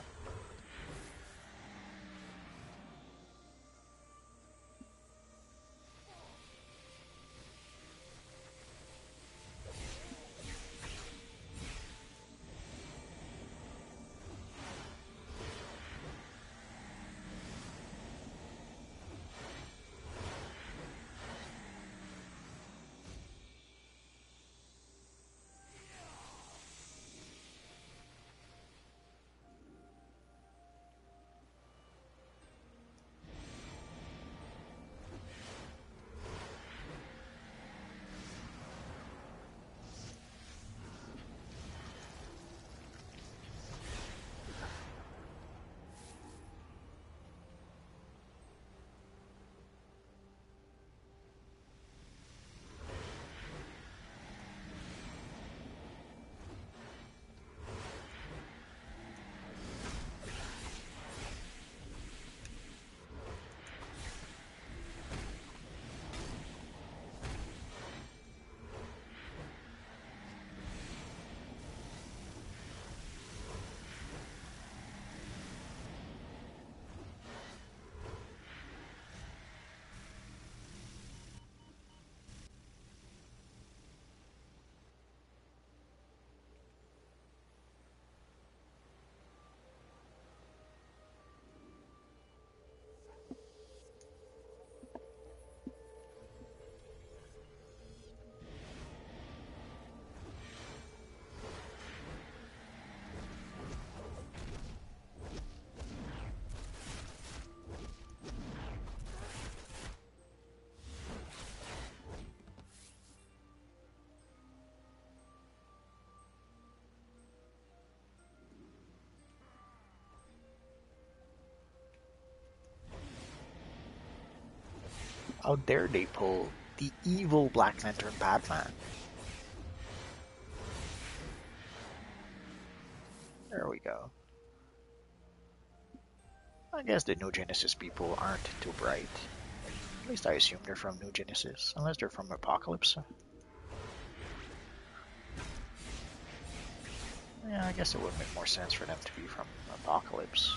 How dare they pull the evil Black Lantern Batman? There we go. I guess the New Genesis people aren't too bright. At least I assume they're from New Genesis, unless they're from Apocalypse. Yeah, I guess it would make more sense for them to be from Apocalypse.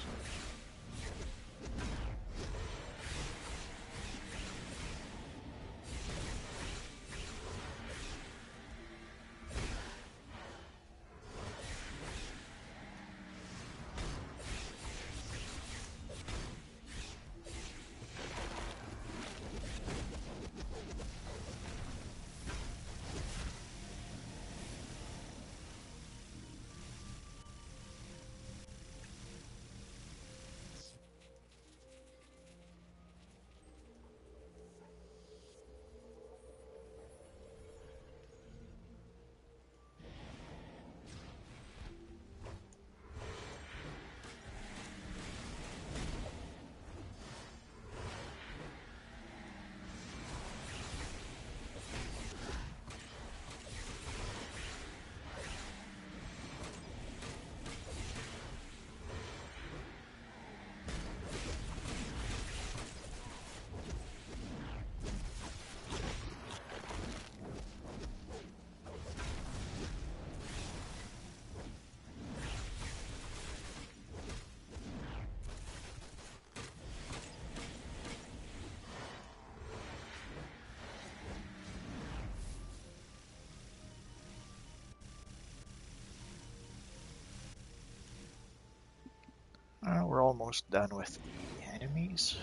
We're almost done with the enemies.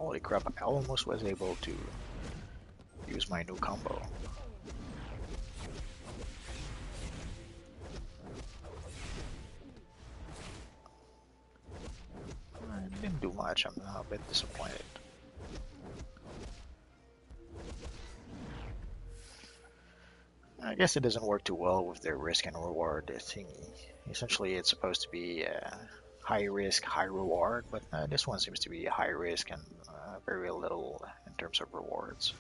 Holy crap, I almost was able to use my new combo. I didn't do much, I'm a bit disappointed. I guess it doesn't work too well with their risk and reward thingy. Essentially, it's supposed to be high risk, high reward, but this one seems to be high risk and very little in terms of rewards.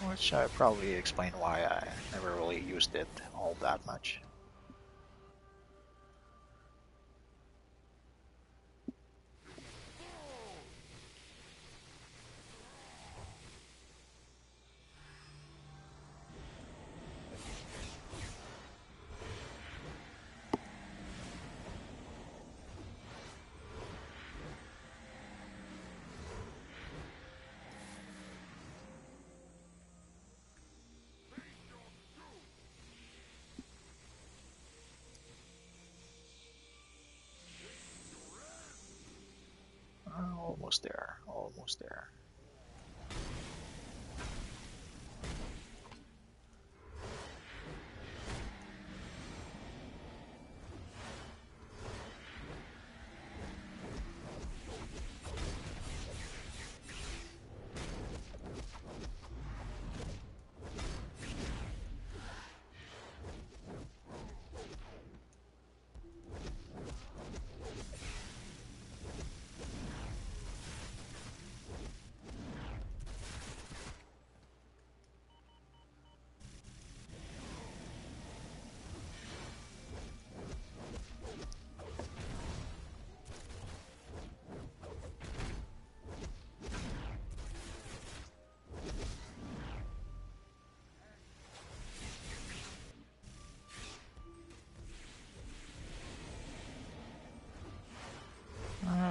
Which probably explain why I never really used it all that much. Almost there, almost there.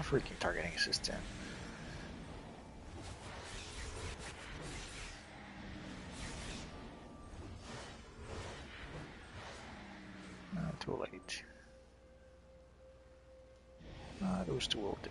Freaking targeting system. Too late. Those two will do.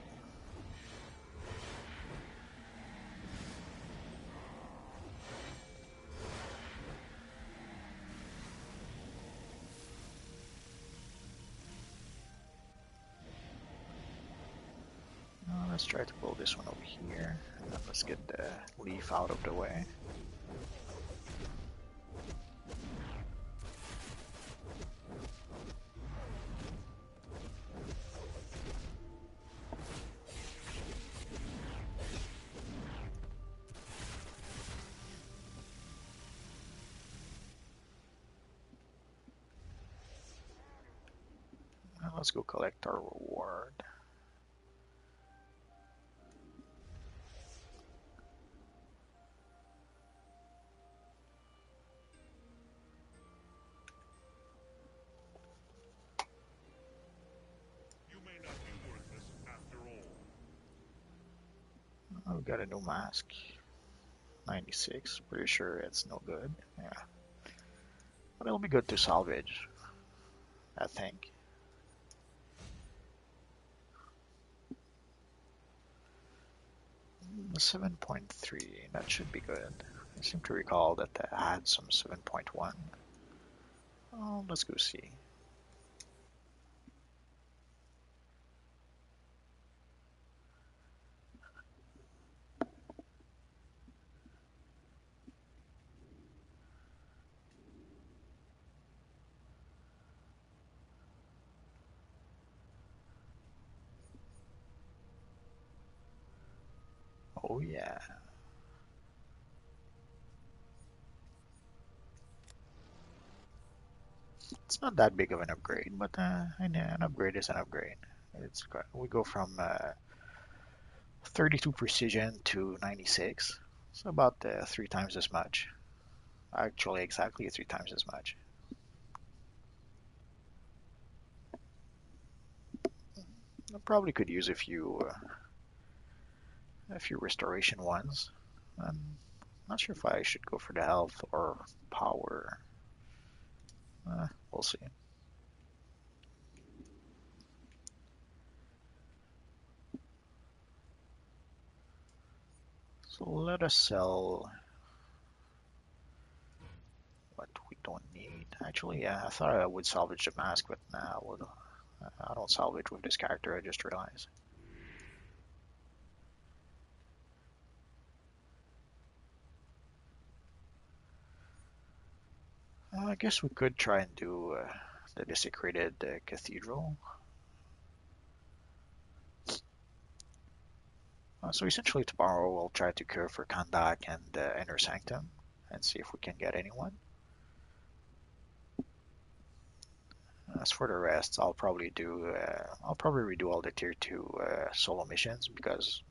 Let's try to pull this one over here. And then let's get the leaf out of the way. And let's go collect our reward. You may not be worthless after all. Oh, we got a new mask. 96. Pretty sure it's no good. Yeah. But it'll be good to salvage, I think. 7.3. That should be good. I seem to recall that I had some 7.1. Oh, let's go see. Oh yeah. It's not that big of an upgrade, but an upgrade is an upgrade. We go from 32 precision to 96. So about 3 times as much. Actually, exactly 3 times as much. I probably could use a few restoration ones. I'm not sure if I should go for the health or power. We'll see. So let us sell what we don't need. Actually, yeah, I thought I would salvage the mask, but nah, I don't salvage with this character, I just realized. I guess we could try and do the desecrated cathedral. So essentially tomorrow we'll try to cure for Kandak and Inner Sanctum and see if we can get anyone. As for the rest, I'll probably redo all the tier 2 solo missions because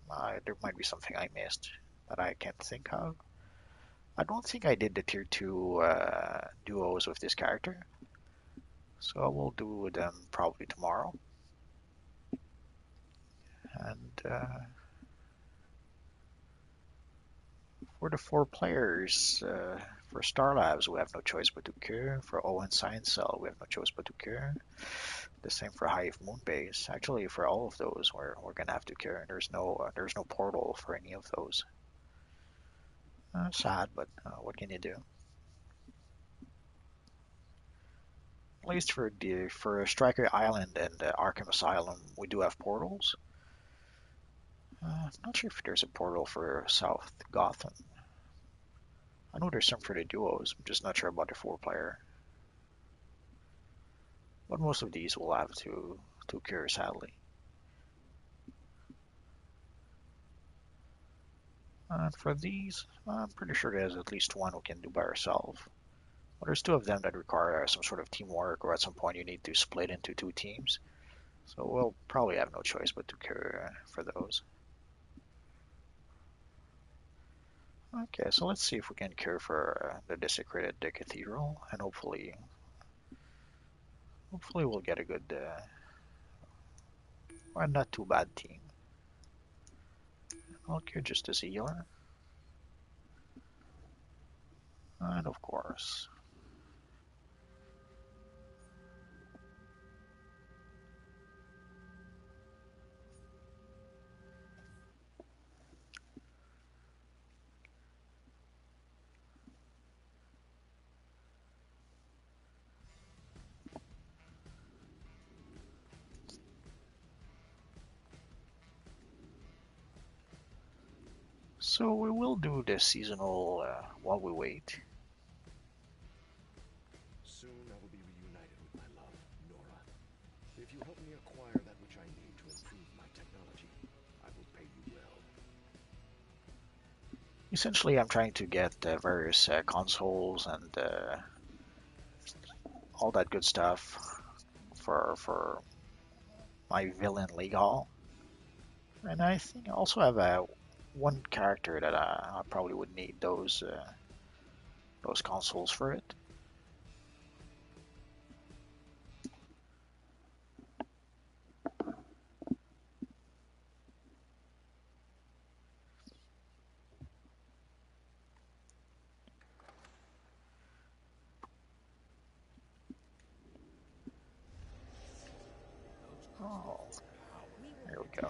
there might be something I missed that I can't think of. I don't think I did the tier 2 duos with this character, so I will do them probably tomorrow. And for the 4 players, for Star Labs, we have no choice but to cure. For Owen Science Cell, we have no choice but to cure. The same for Hive Moonbase. Actually, for all of those, we're gonna have to cure. There's no portal for any of those. Sad, but what can you do? At least for Striker Island and Arkham Asylum, we do have portals. I'm not sure if there's a portal for South Gotham. I know there's some for the duos. I'm just not sure about the 4-player. But most of these will have to cure, sadly. And for these, I'm pretty sure there's at least one we can do by ourselves. But there's 2 of them that require some sort of teamwork, or at some point you need to split into 2 teams. So we'll probably have no choice but to cure for those. Okay, so let's see if we can cure for the desecrated cathedral, and hopefully we'll get a good, or not too bad team. I'll cure just as a healer, and of course. So we will do the seasonal while we wait. Soon I will be reunited with my love, Nora. If you help me acquire that which I need to improve my technology, I will pay you well. Essentially, I'm trying to get various consoles and all that good stuff for my villain League Hall. And I think I also have one character that I probably would need those consoles for it. Oh, there we go.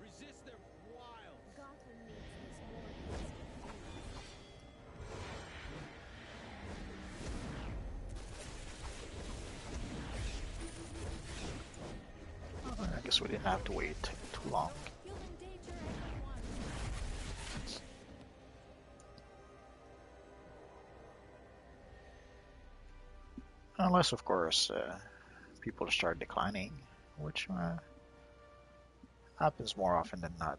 Resist their wiles. Gotham needs this more than I guess we didn't have to wait too long. you'll endanger everyone. Unless, of course, people start declining, which happens more often than not.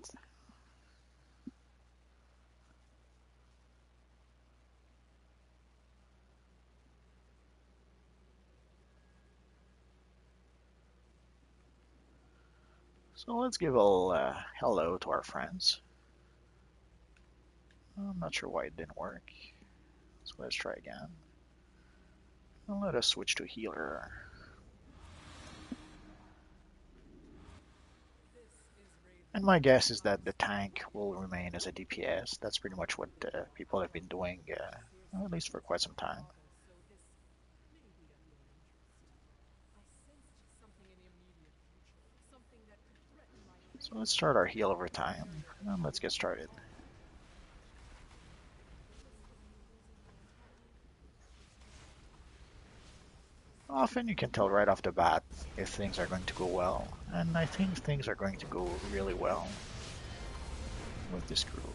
So let's give a hello to our friends. I'm not sure why it didn't work. So let's try again. And let us switch to healer. And my guess is that the tank will remain as a DPS. That's pretty much what people have been doing, at least for quite some time. So let's start our heal over time, and let's get started. Often you can tell right off the bat if things are going to go well, and I think things are going to go really well with this group.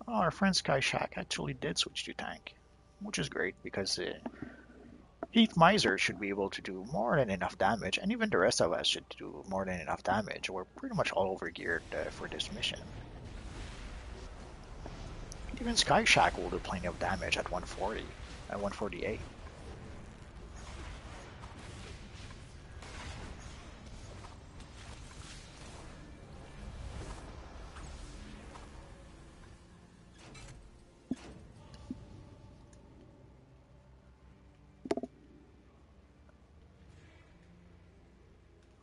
Oh, our friend Sky Shack actually did switch to tank, which is great because Heath Miser should be able to do more than enough damage, and even the rest of us should do more than enough damage. We're pretty much all over geared for this mission. Even Sky Shack will do plenty of damage at 140, at 148.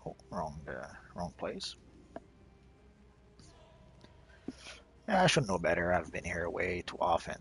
Oh, wrong place. Yeah, I should know better. I've been here way too often.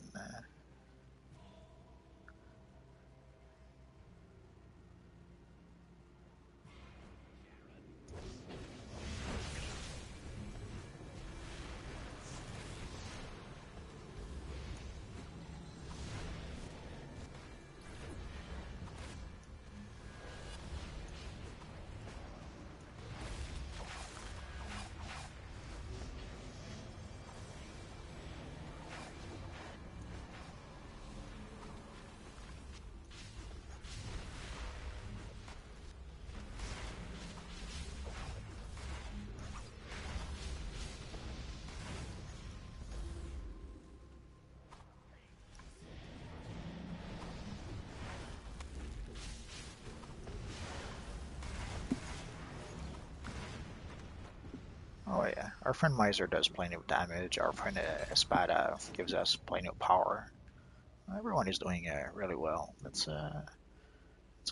Oh yeah, our friend Miser does plenty of damage. Our friend Espada gives us plenty of power. Everyone is doing really well. It's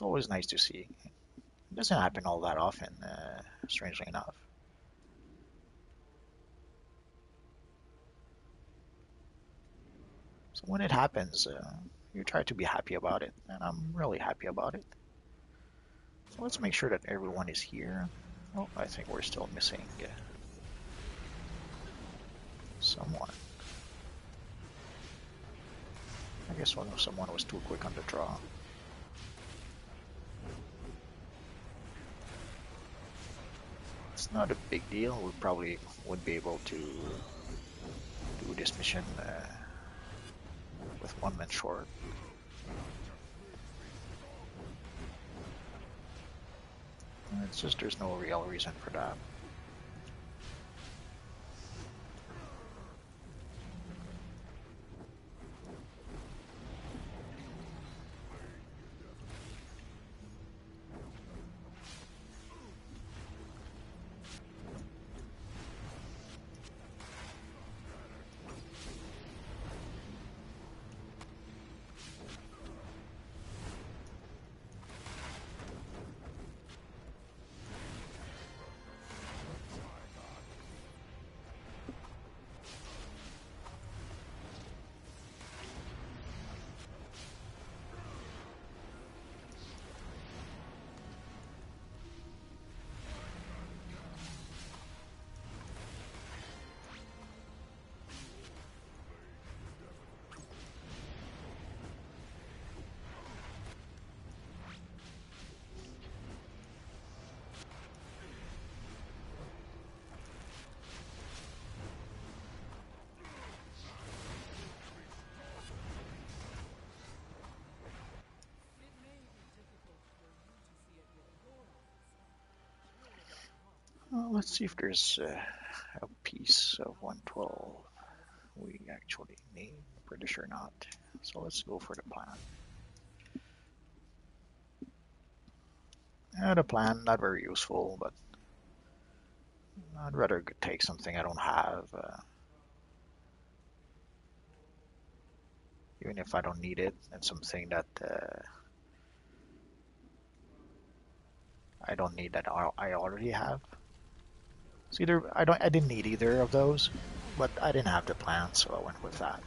always nice to see. It doesn't happen all that often, strangely enough. So when it happens, you try to be happy about it, and I'm really happy about it. So let's make sure that everyone is here. Oh, I think we're still missing someone. I guess someone was too quick on the draw. It's not a big deal. We probably would be able to do this mission with one man short. It's just there's no real reason for that. let's see if there's a piece of 112 we actually need. Pretty sure not. So let's go for the plan. The plan, not very useful, but I'd rather take something I don't have, even if I don't need it, and something that I don't need that I already have. So either I didn't need either of those, but I didn't have the plan, so I went with that.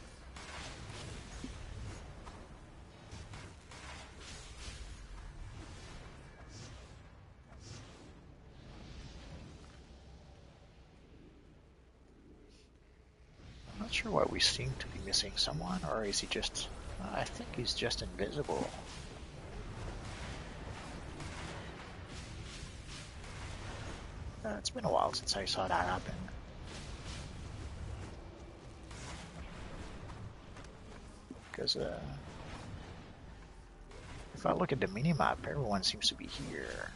I'm not sure why we seem to be missing someone, or is he just... I think he's just invisible. It's been a while since I saw that happen. Because if I look at the minimap, everyone seems to be here.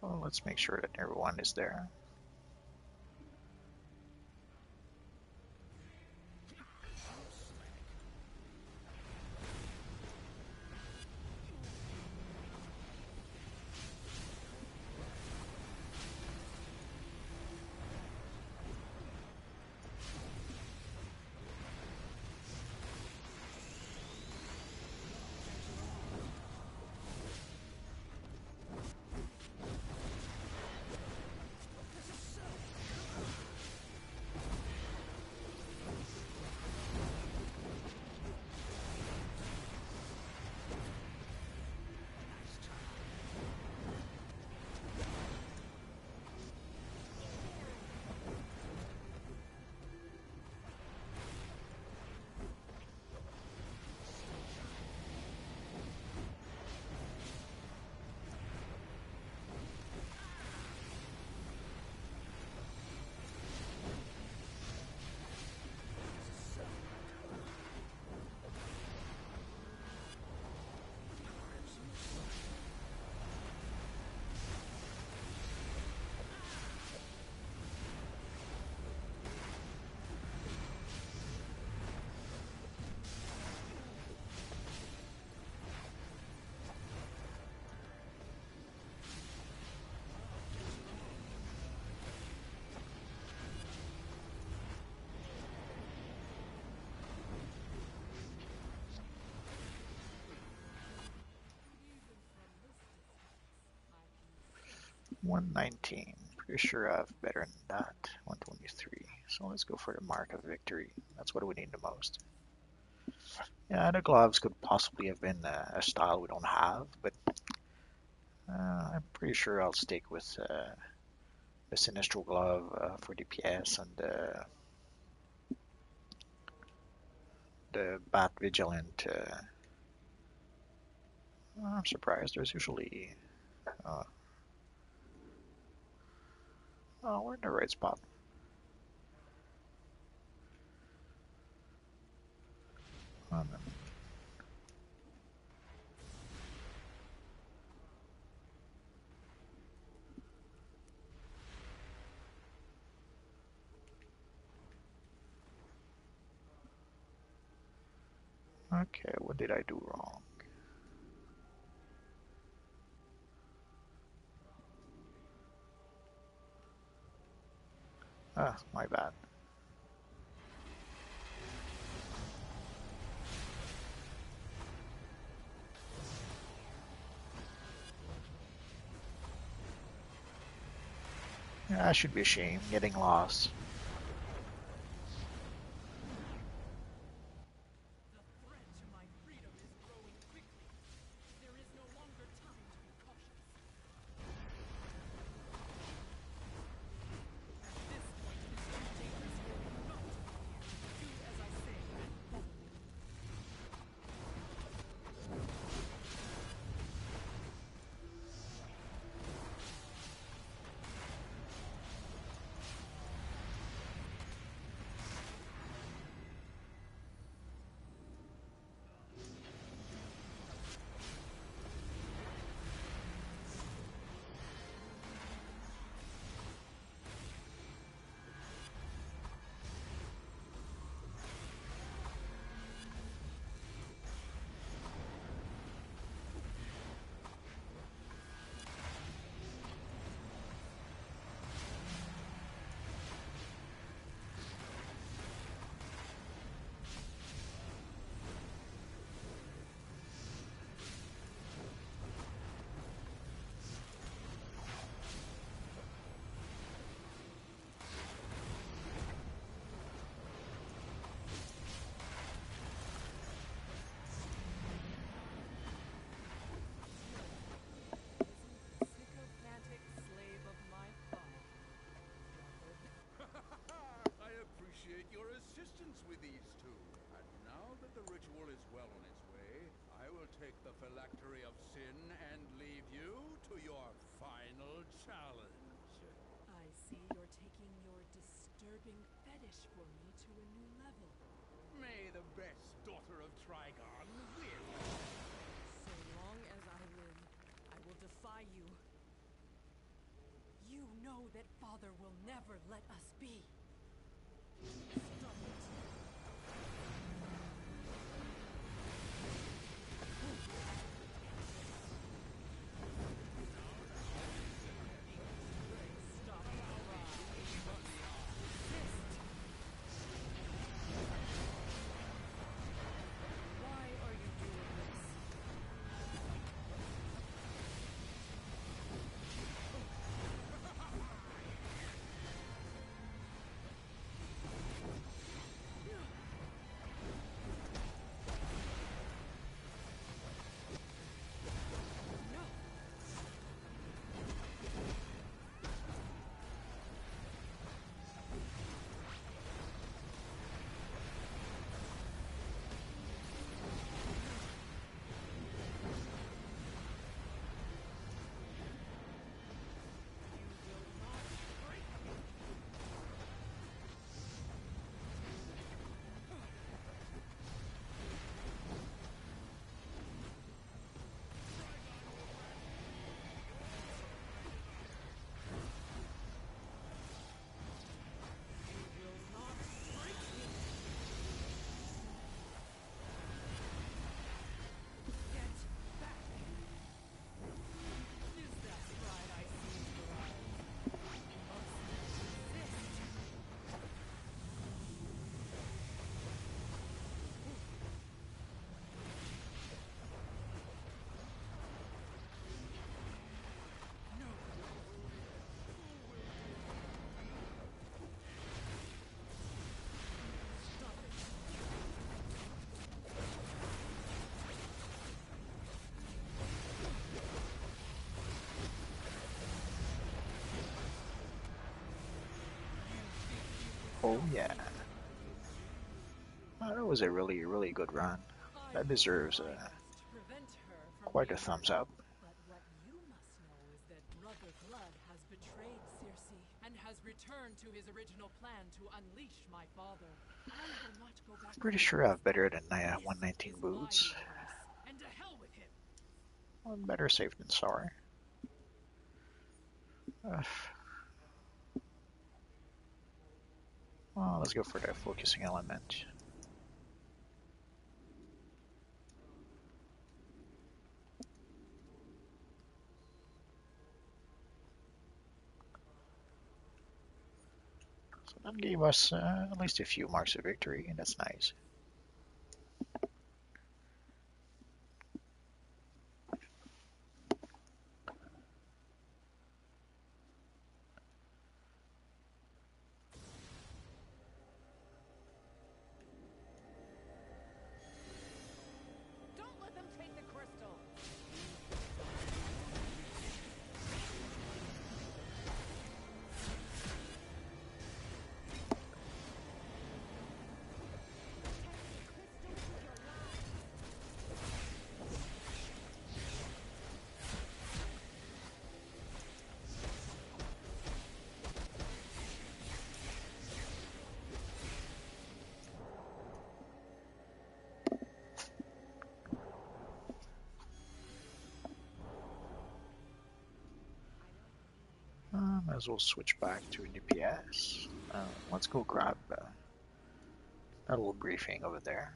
So let's make sure that everyone is there. 119. Pretty sure I've better than that. 123. So let's go for the mark of victory. That's what we need the most. Yeah, the gloves could possibly have been a style we don't have, but I'm pretty sure I'll stick with the Sinistral glove for DPS and the Bat Vigilant. I'm surprised. There's usually. Uh, oh, we're in the right spot. Um, okay, what did I do wrong? Ah, my bad. Yeah, I should be ashamed getting lost. The threat to my freedom is growing quickly. There is no longer time to be cautious. At this point, it is too dangerous for you not to follow. Do as I say and follow me. Sycophantic slave of my thought. I appreciate your assistance with these two. And now that the ritual is well on its way, I will take the phylactery of sin and leave you to your final challenge. I see you're taking your disturbing fetish for me to a new level. May the best daughter of Trigon win. So long as I live, I will defy you. You know that Father will never let us be. Stop it. Stop the ride. Resist. Why are you doing this? Yeah, that was a really, really good run. I That will do deserves my best to prevent her from quite a being thumbs murdered. up. But what you must know is that Brother Blood has betrayed Circe and has returned to his original plan to unleash my father. I will not go back Pretty on sure I this. have better than This 119 is my boots. universe, and to hell with him. Well, better safe than sorry. Well, let's go for the focusing element. So that gave us at least a few marks of victory, and that's nice. Don't let them take the crystal. Might as well switch back to DPS. Let's go grab that little briefing over there.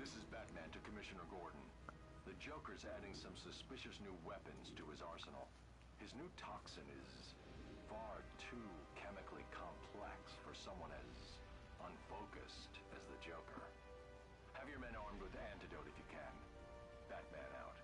This is Batman to Commissioner Gordon. The Joker's adding some suspicious new weapons to his arsenal. His new toxin is far too chemically complex for someone as unfocused as the Joker. Have your men armed with the antidote if you can. Batman out.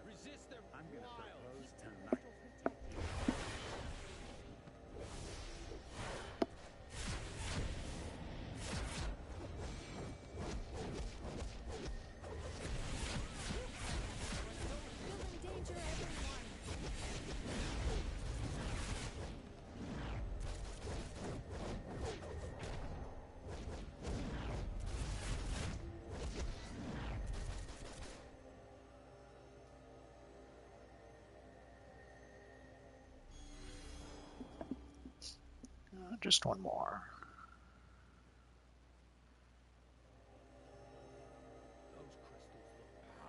Resist their I'm gonna wiles. propose tonight. You'll endanger everyone. Just one more.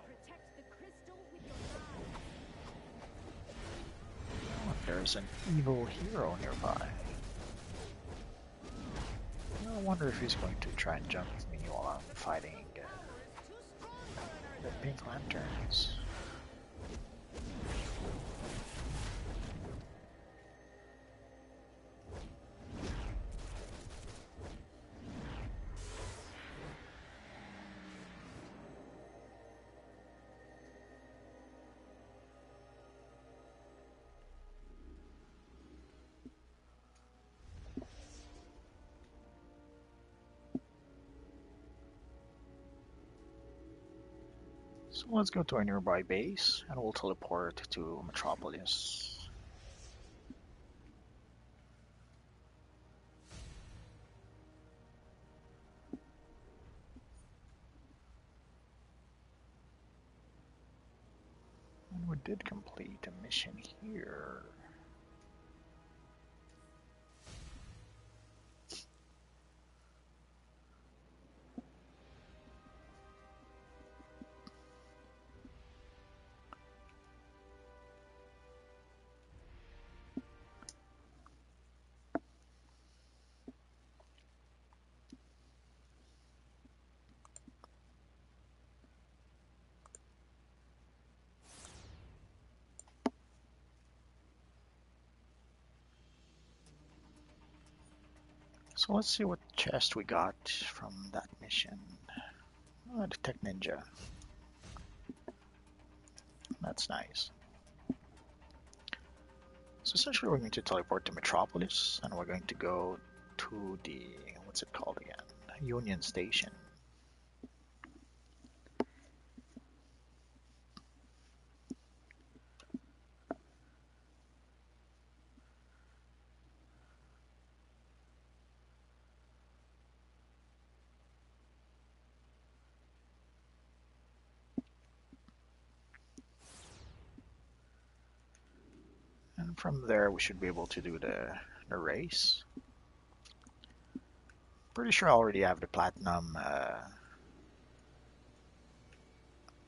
Protect the crystal with your life. Oh, there's an evil hero nearby. I wonder if he's going to try and jump me while I'm fighting the Pink Lanterns. So let's go to a nearby base and we'll teleport to Metropolis. And we did complete a mission here. So let's see what chest we got from that mission. The Tech Ninja. That's nice. So essentially we're going to teleport to Metropolis and we're going to go to the, what's it called again? Union Station. And from there we should be able to do the race. Pretty sure I already have the platinum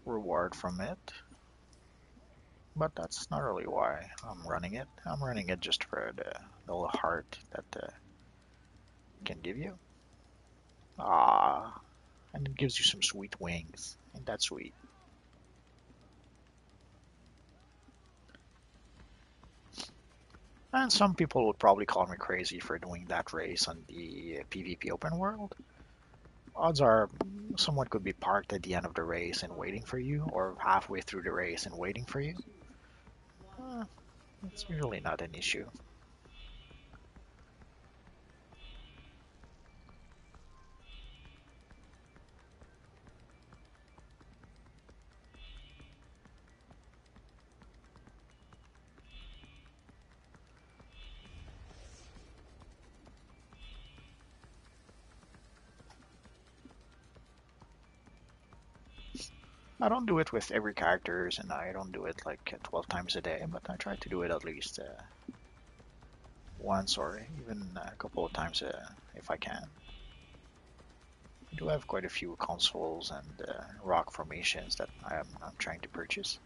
reward from it. But that's not really why I'm running it. I'm running it just for the little heart that can give you. Ah, and it gives you some sweet wings. Ain't that sweet? And some people would probably call me crazy for doing that race on the PvP open world. Odds are someone could be parked at the end of the race and waiting for you, or halfway through the race and waiting for you. Uh, it's usually not an issue. I don't do it with every characters, and I don't do it like 12 times a day, but I try to do it at least once or even a couple of times if I can. I do have quite a few consoles and rock formations that I'm trying to purchase.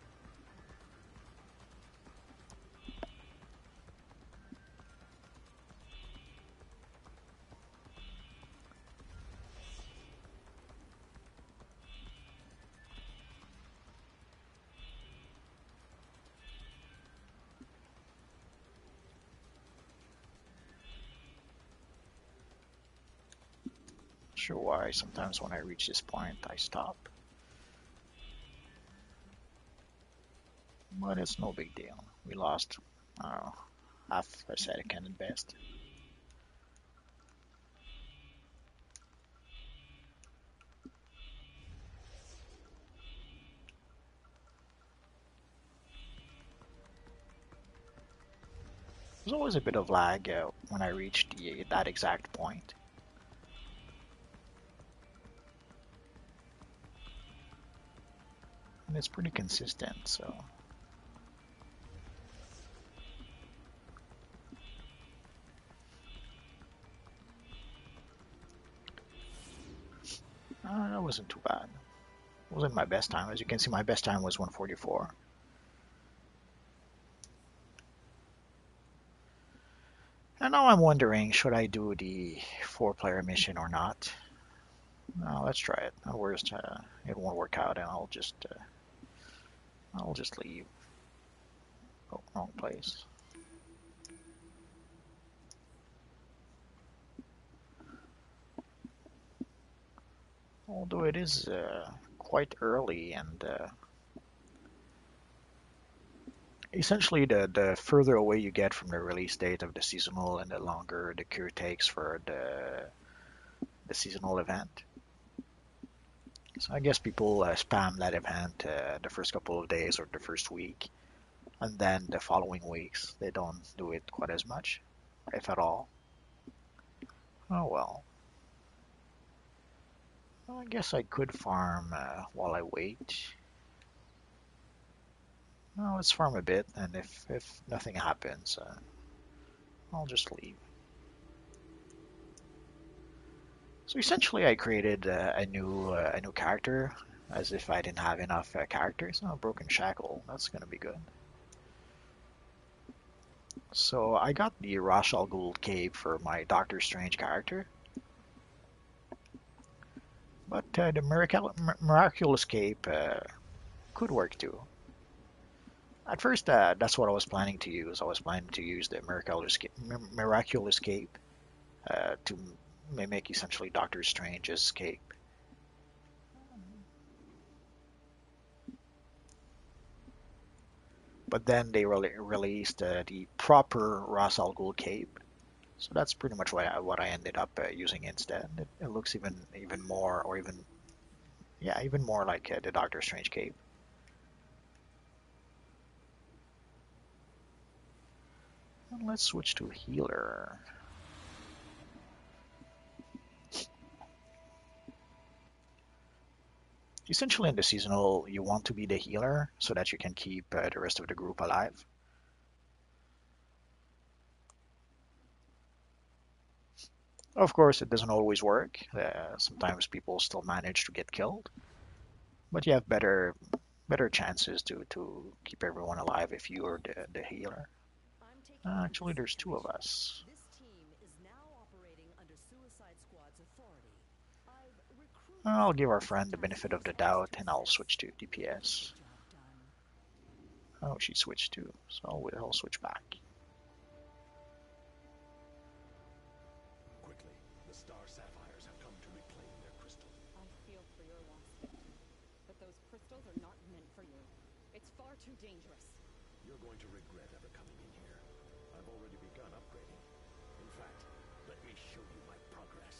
Sure why sometimes when I reach this point I stop. But it's no big deal. We lost, I don't know, half a second at best. There's always a bit of lag when I reach that exact point. And it's pretty consistent, so. That wasn't too bad. It wasn't my best time. As you can see, my best time was 144. And now I'm wondering, should I do the 4-player mission or not? No, let's try it. At worst, it won't work out, and I'll just leave. Oh, wrong place. Although it is quite early, and essentially the further away you get from the release date of the seasonal, and the longer the cure takes for the seasonal event. So I guess people spam that event the first couple of days or the first week, and then the following weeks they don't do it quite as much, if at all. Oh well. I guess I could farm while I wait. No, let's farm a bit, and if nothing happens, I'll just leave. So essentially, I created a new character, as if I didn't have enough characters. Oh, Broken Shackle, that's gonna be good. So I got the Ra's al Ghul cape for my Doctor Strange character, but the miraculous cape could work too. At first, that's what I was planning to use. I was planning to use the miraculous cape to mimic essentially Doctor Strange's cape. But then they released the proper Ras Al Ghul cape. So that's pretty much what I ended up using instead. It looks even more, or even yeah, even more like the Doctor Strange cape. And let's switch to healer. Essentially, in the seasonal, you want to be the healer so that you can keep the rest of the group alive. Of course, it doesn't always work. Sometimes people still manage to get killed, but you have better chances to keep everyone alive if you're the healer. I'm taking note of Actually, the there's two of situation. us. This team is now operating under Suicide Squad's authority. I've recruited I'll some give our friend the benefit of fantastic the extras doubt, to and I'll assist. switch to Get the DPS. job done. Oh, she switched too, so I'll switch back. Quickly, the Star Sapphires have come to reclaim their crystal. I feel for your loss, Victor. But those crystals are not meant for you. It's far too dangerous. You're going to regret ever coming in here. I've already begun upgrading. In fact, let me show you my progress.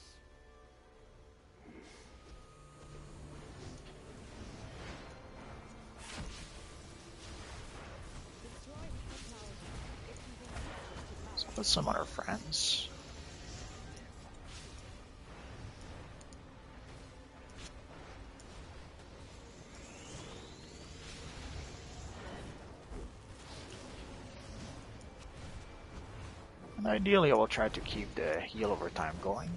Destroy the technology. It can be useless to So power. let's summon our friends. And ideally, I will try to keep the heal over time going.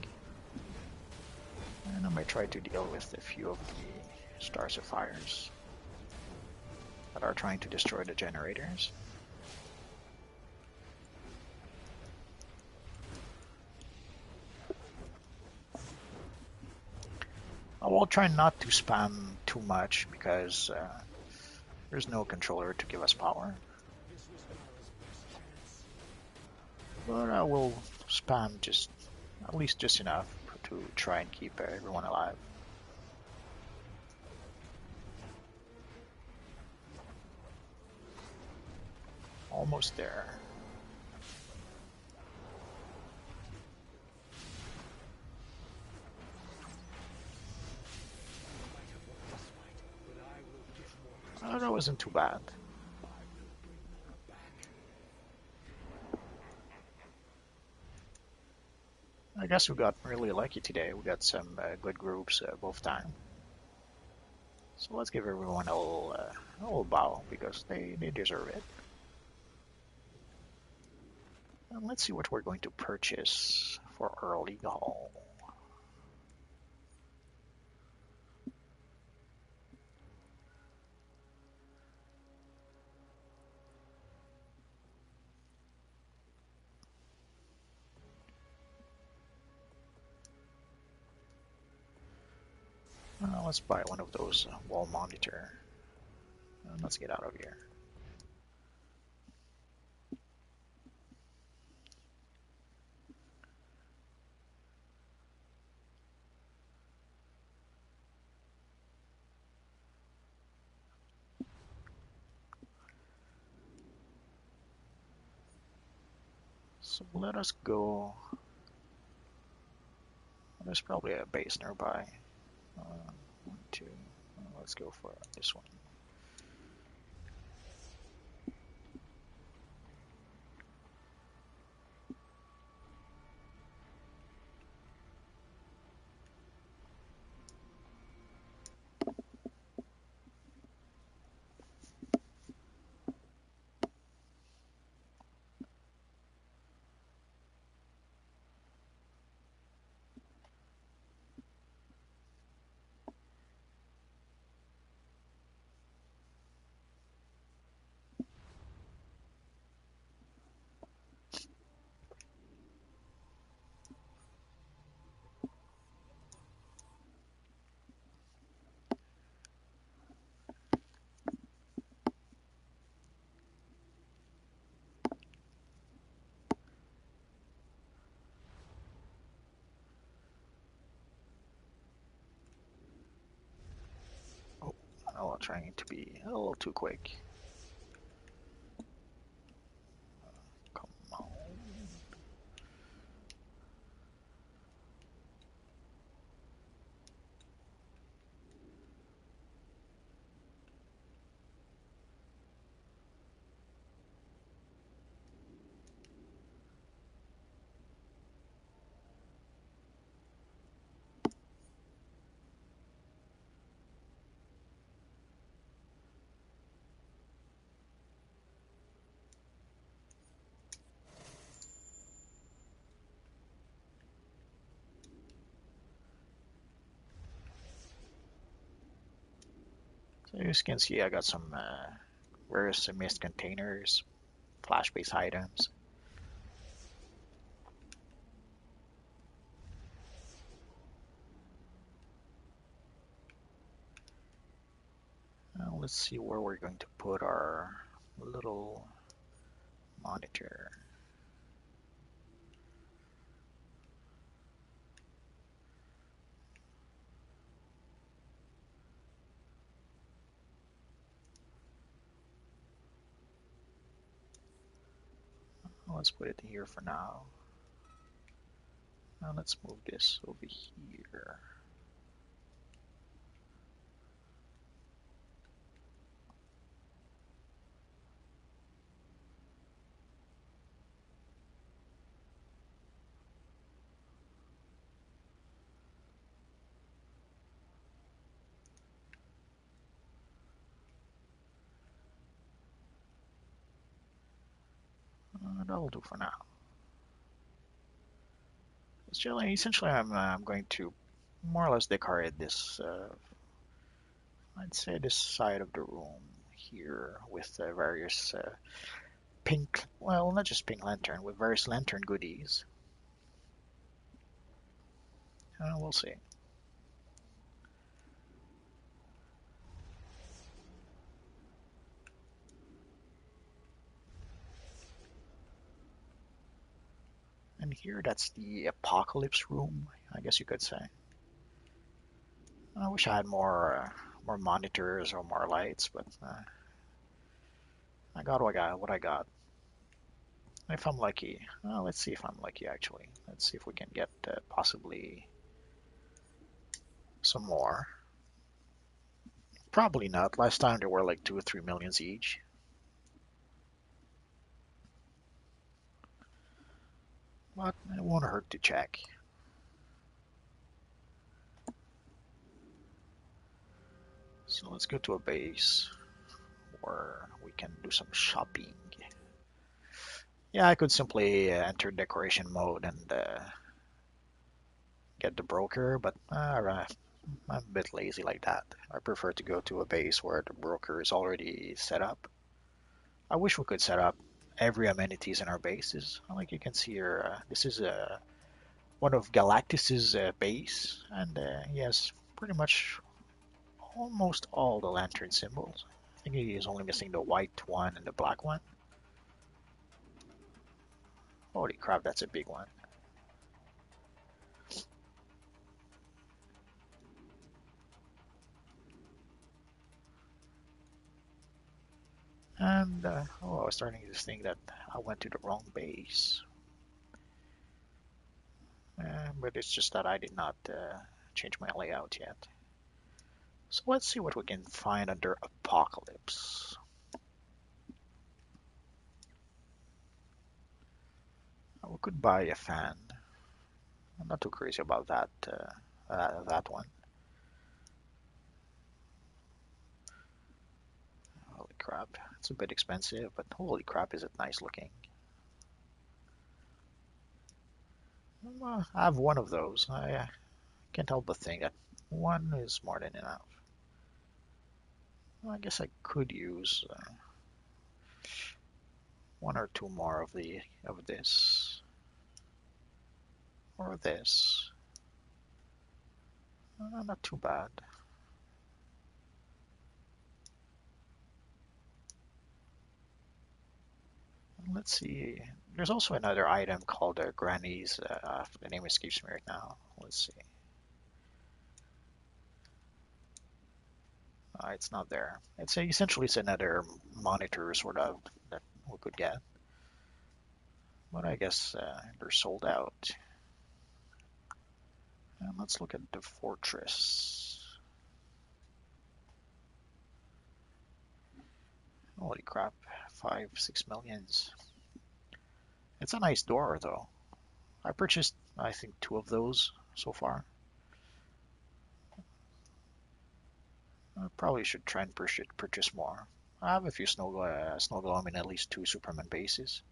And I might try to deal with a few of the Star Sapphires that are trying to destroy the generators. I will try not to spam too much because there's no controller to give us power. But I will spam just at least just enough to try and keep everyone alive. Almost there. Oh, that wasn't too bad. I guess we got really lucky today. We got some good groups both time. So let's give everyone a little bow because they deserve it. And let's see what we're going to purchase for our league hall. Let's buy one of those wall monitor. Let's get out of here. So let us go. There's probably a base nearby. One, two. Let's go for this one. Oh, trying to be a little too quick. So as you can see, I got some various mist containers, flash-based items. Let's see where we're going to put our little monitor. Let's put it here for now. Now let's move this over here. That'll do for now. Essentially, I'm going to more or less decorate this, I'd say this side of the room here with various pink, well, not just pink lantern, with various lantern goodies. We'll see. And here, that's the apocalypse room, I guess you could say. I wish I had more monitors or more lights, but I got what I got. If I'm lucky, let's see if I'm lucky actually. Let's see if we can get possibly some more. Probably not. Last time there were like 2 or 3 millions each. But it won't hurt to check. So let's go to a base where we can do some shopping. Yeah, I could simply enter decoration mode and get the broker, but I'm a bit lazy like that. I prefer to go to a base where the broker is already set up. I wish we could set up every amenities in our bases. Like you can see here, this is one of Galactus's base, and he has pretty much almost all the lantern symbols. I think he is only missing the white one and the black one. Holy crap, that's a big one. And, I was starting to think that I went to the wrong base. But it's just that I did not change my layout yet. So let's see what we can find under Apocalypse. We could buy a fan. I'm not too crazy about that one. Holy crap, it's a bit expensive, but holy crap, is it nice looking. I have one of those. I can't help but think that one is more than enough. I guess I could use one or two more of this or this. Not too bad. Let's see. There's also another item called Granny's. The name escapes me right now. Let's see. It's not there. Essentially it's another monitor sort of that we could get, but I guess they're sold out. And let's look at the fortress. Holy crap, 5-6 millions. It's a nice door though. I purchased I think 2 of those so far. I probably should try and purchase more. I have a few snow golem in at least 2 Superman bases.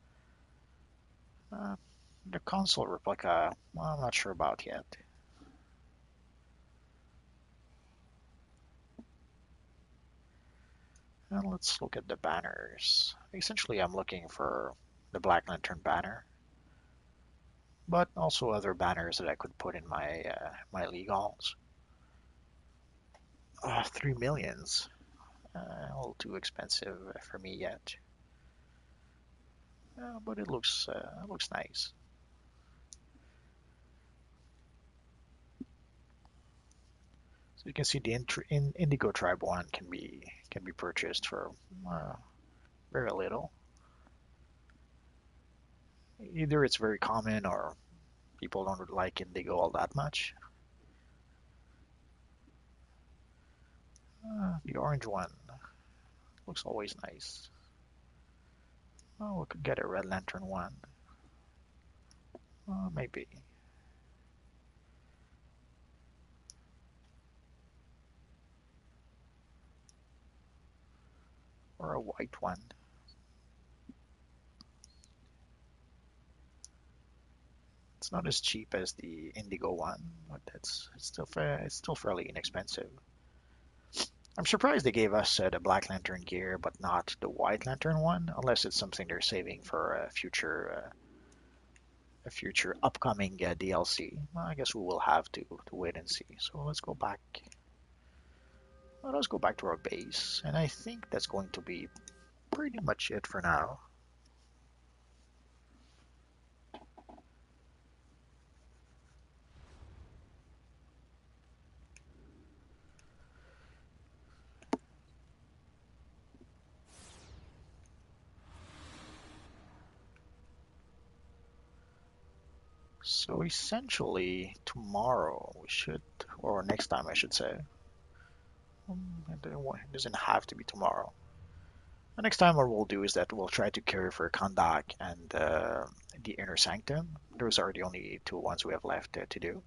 Uh, the console replica, well, I'm not sure about yet. And let's look at the banners. Essentially, I'm looking for the Black Lantern banner, but also other banners that I could put in my league alls. 3 millions. A little too expensive for me yet, but it looks nice. So you can see the Indigo Tribe one can be purchased for uh, very little. Either it's very common or people don't like Indigo all that much. The orange one looks always nice. Oh, we could get a Red Lantern one. Maybe. Or a white one. It's not as cheap as the Indigo one, but it's still fairly inexpensive. I'm surprised they gave us the Black Lantern gear, but not the White Lantern one, unless it's something they're saving for a future upcoming DLC. Well, I guess we will have to wait and see. So let's go back. Well, let's go back to our base, and I think that's going to be pretty much it for now. So essentially, tomorrow we should, or next time I should say, it doesn't have to be tomorrow. The next time what we'll do is that we'll try to carry for Kandak and the Inner Sanctum. Those are the only two ones we have left to do.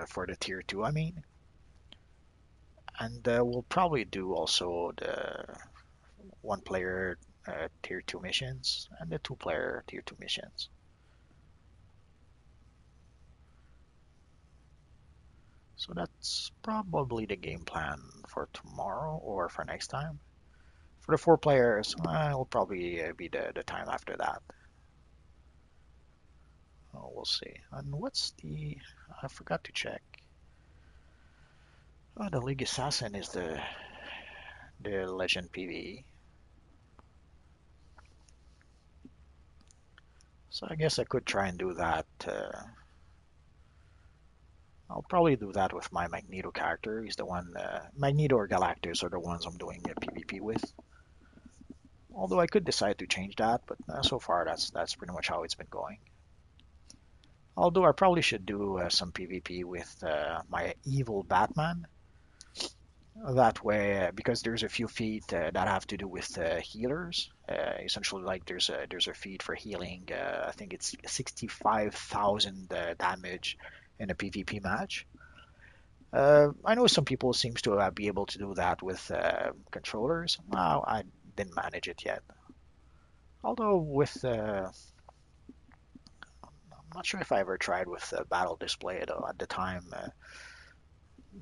For the tier 2, I mean. And we'll probably do also the one player tier 2 missions and the two player tier 2 missions. So that's probably the game plan for tomorrow or for next time. For the 4 players, it'll probably be the time after that. Oh, we'll see. And what's I forgot to check. Oh, the League Assassin is the Legend PvE. So I guess I could try and do that. I'll probably do that with my Magneto character. He's the one. Magneto or Galactus are the ones I'm doing PvP with. Although I could decide to change that, but so far that's pretty much how it's been going. Although I probably should do some PvP with my evil Batman. That way, because there's a few feat that have to do with healers. Essentially, like there's a feat for healing. I think it's 65,000 damage in a PvP match. I know some people seems to be able to do that with controllers. Well, I didn't manage it yet. Although I'm not sure if I ever tried with battle display though. At the time,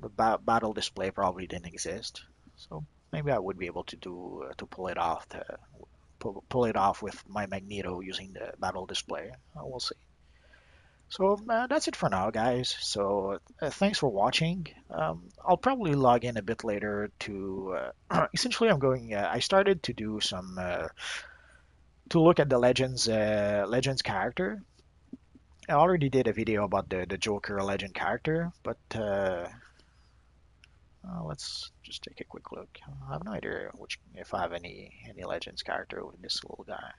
the battle display probably didn't exist, so maybe I would be able to do to pull it off pull it off with my Magneto using the battle display. We'll see. So that's it for now, guys. So thanks for watching. I'll probably log in a bit later to. Essentially, I'm going. I started to do some to look at the Legends character. I already did a video about the Joker Legend character, but let's just take a quick look. I have no idea if I have any Legends character with this little guy.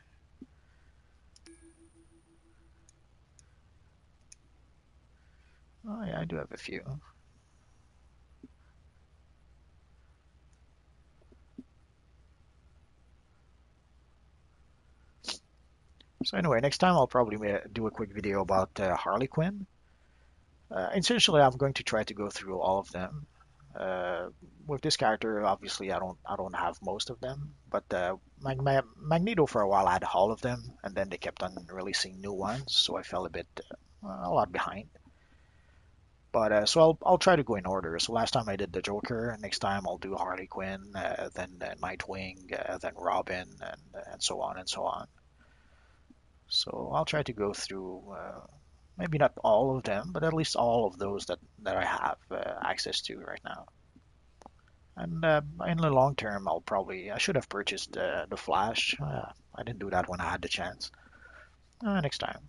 Oh yeah, I do have a few. So anyway, next time I'll probably do a quick video about Harley Quinn. Essentially, I'm going to try to go through all of them. Uh, with this character, obviously, I don't have most of them, but Magneto for a while had all of them, and then they kept on releasing new ones, so I fell a lot behind. But so I'll try to go in order. So last time I did the Joker. Next time I'll do Harley Quinn, then Nightwing, then Robin, and so on and so on. So I'll try to go through maybe not all of them, but at least all of those that I have access to right now. And in the long term, I should have purchased the Flash. I didn't do that when I had the chance. Next time.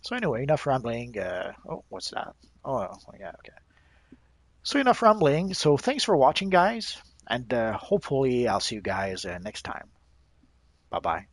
So anyway, enough rambling. Oh, what's that? Oh, yeah, okay. So enough rambling. So thanks for watching, guys, and hopefully I'll see you guys next time. Bye bye.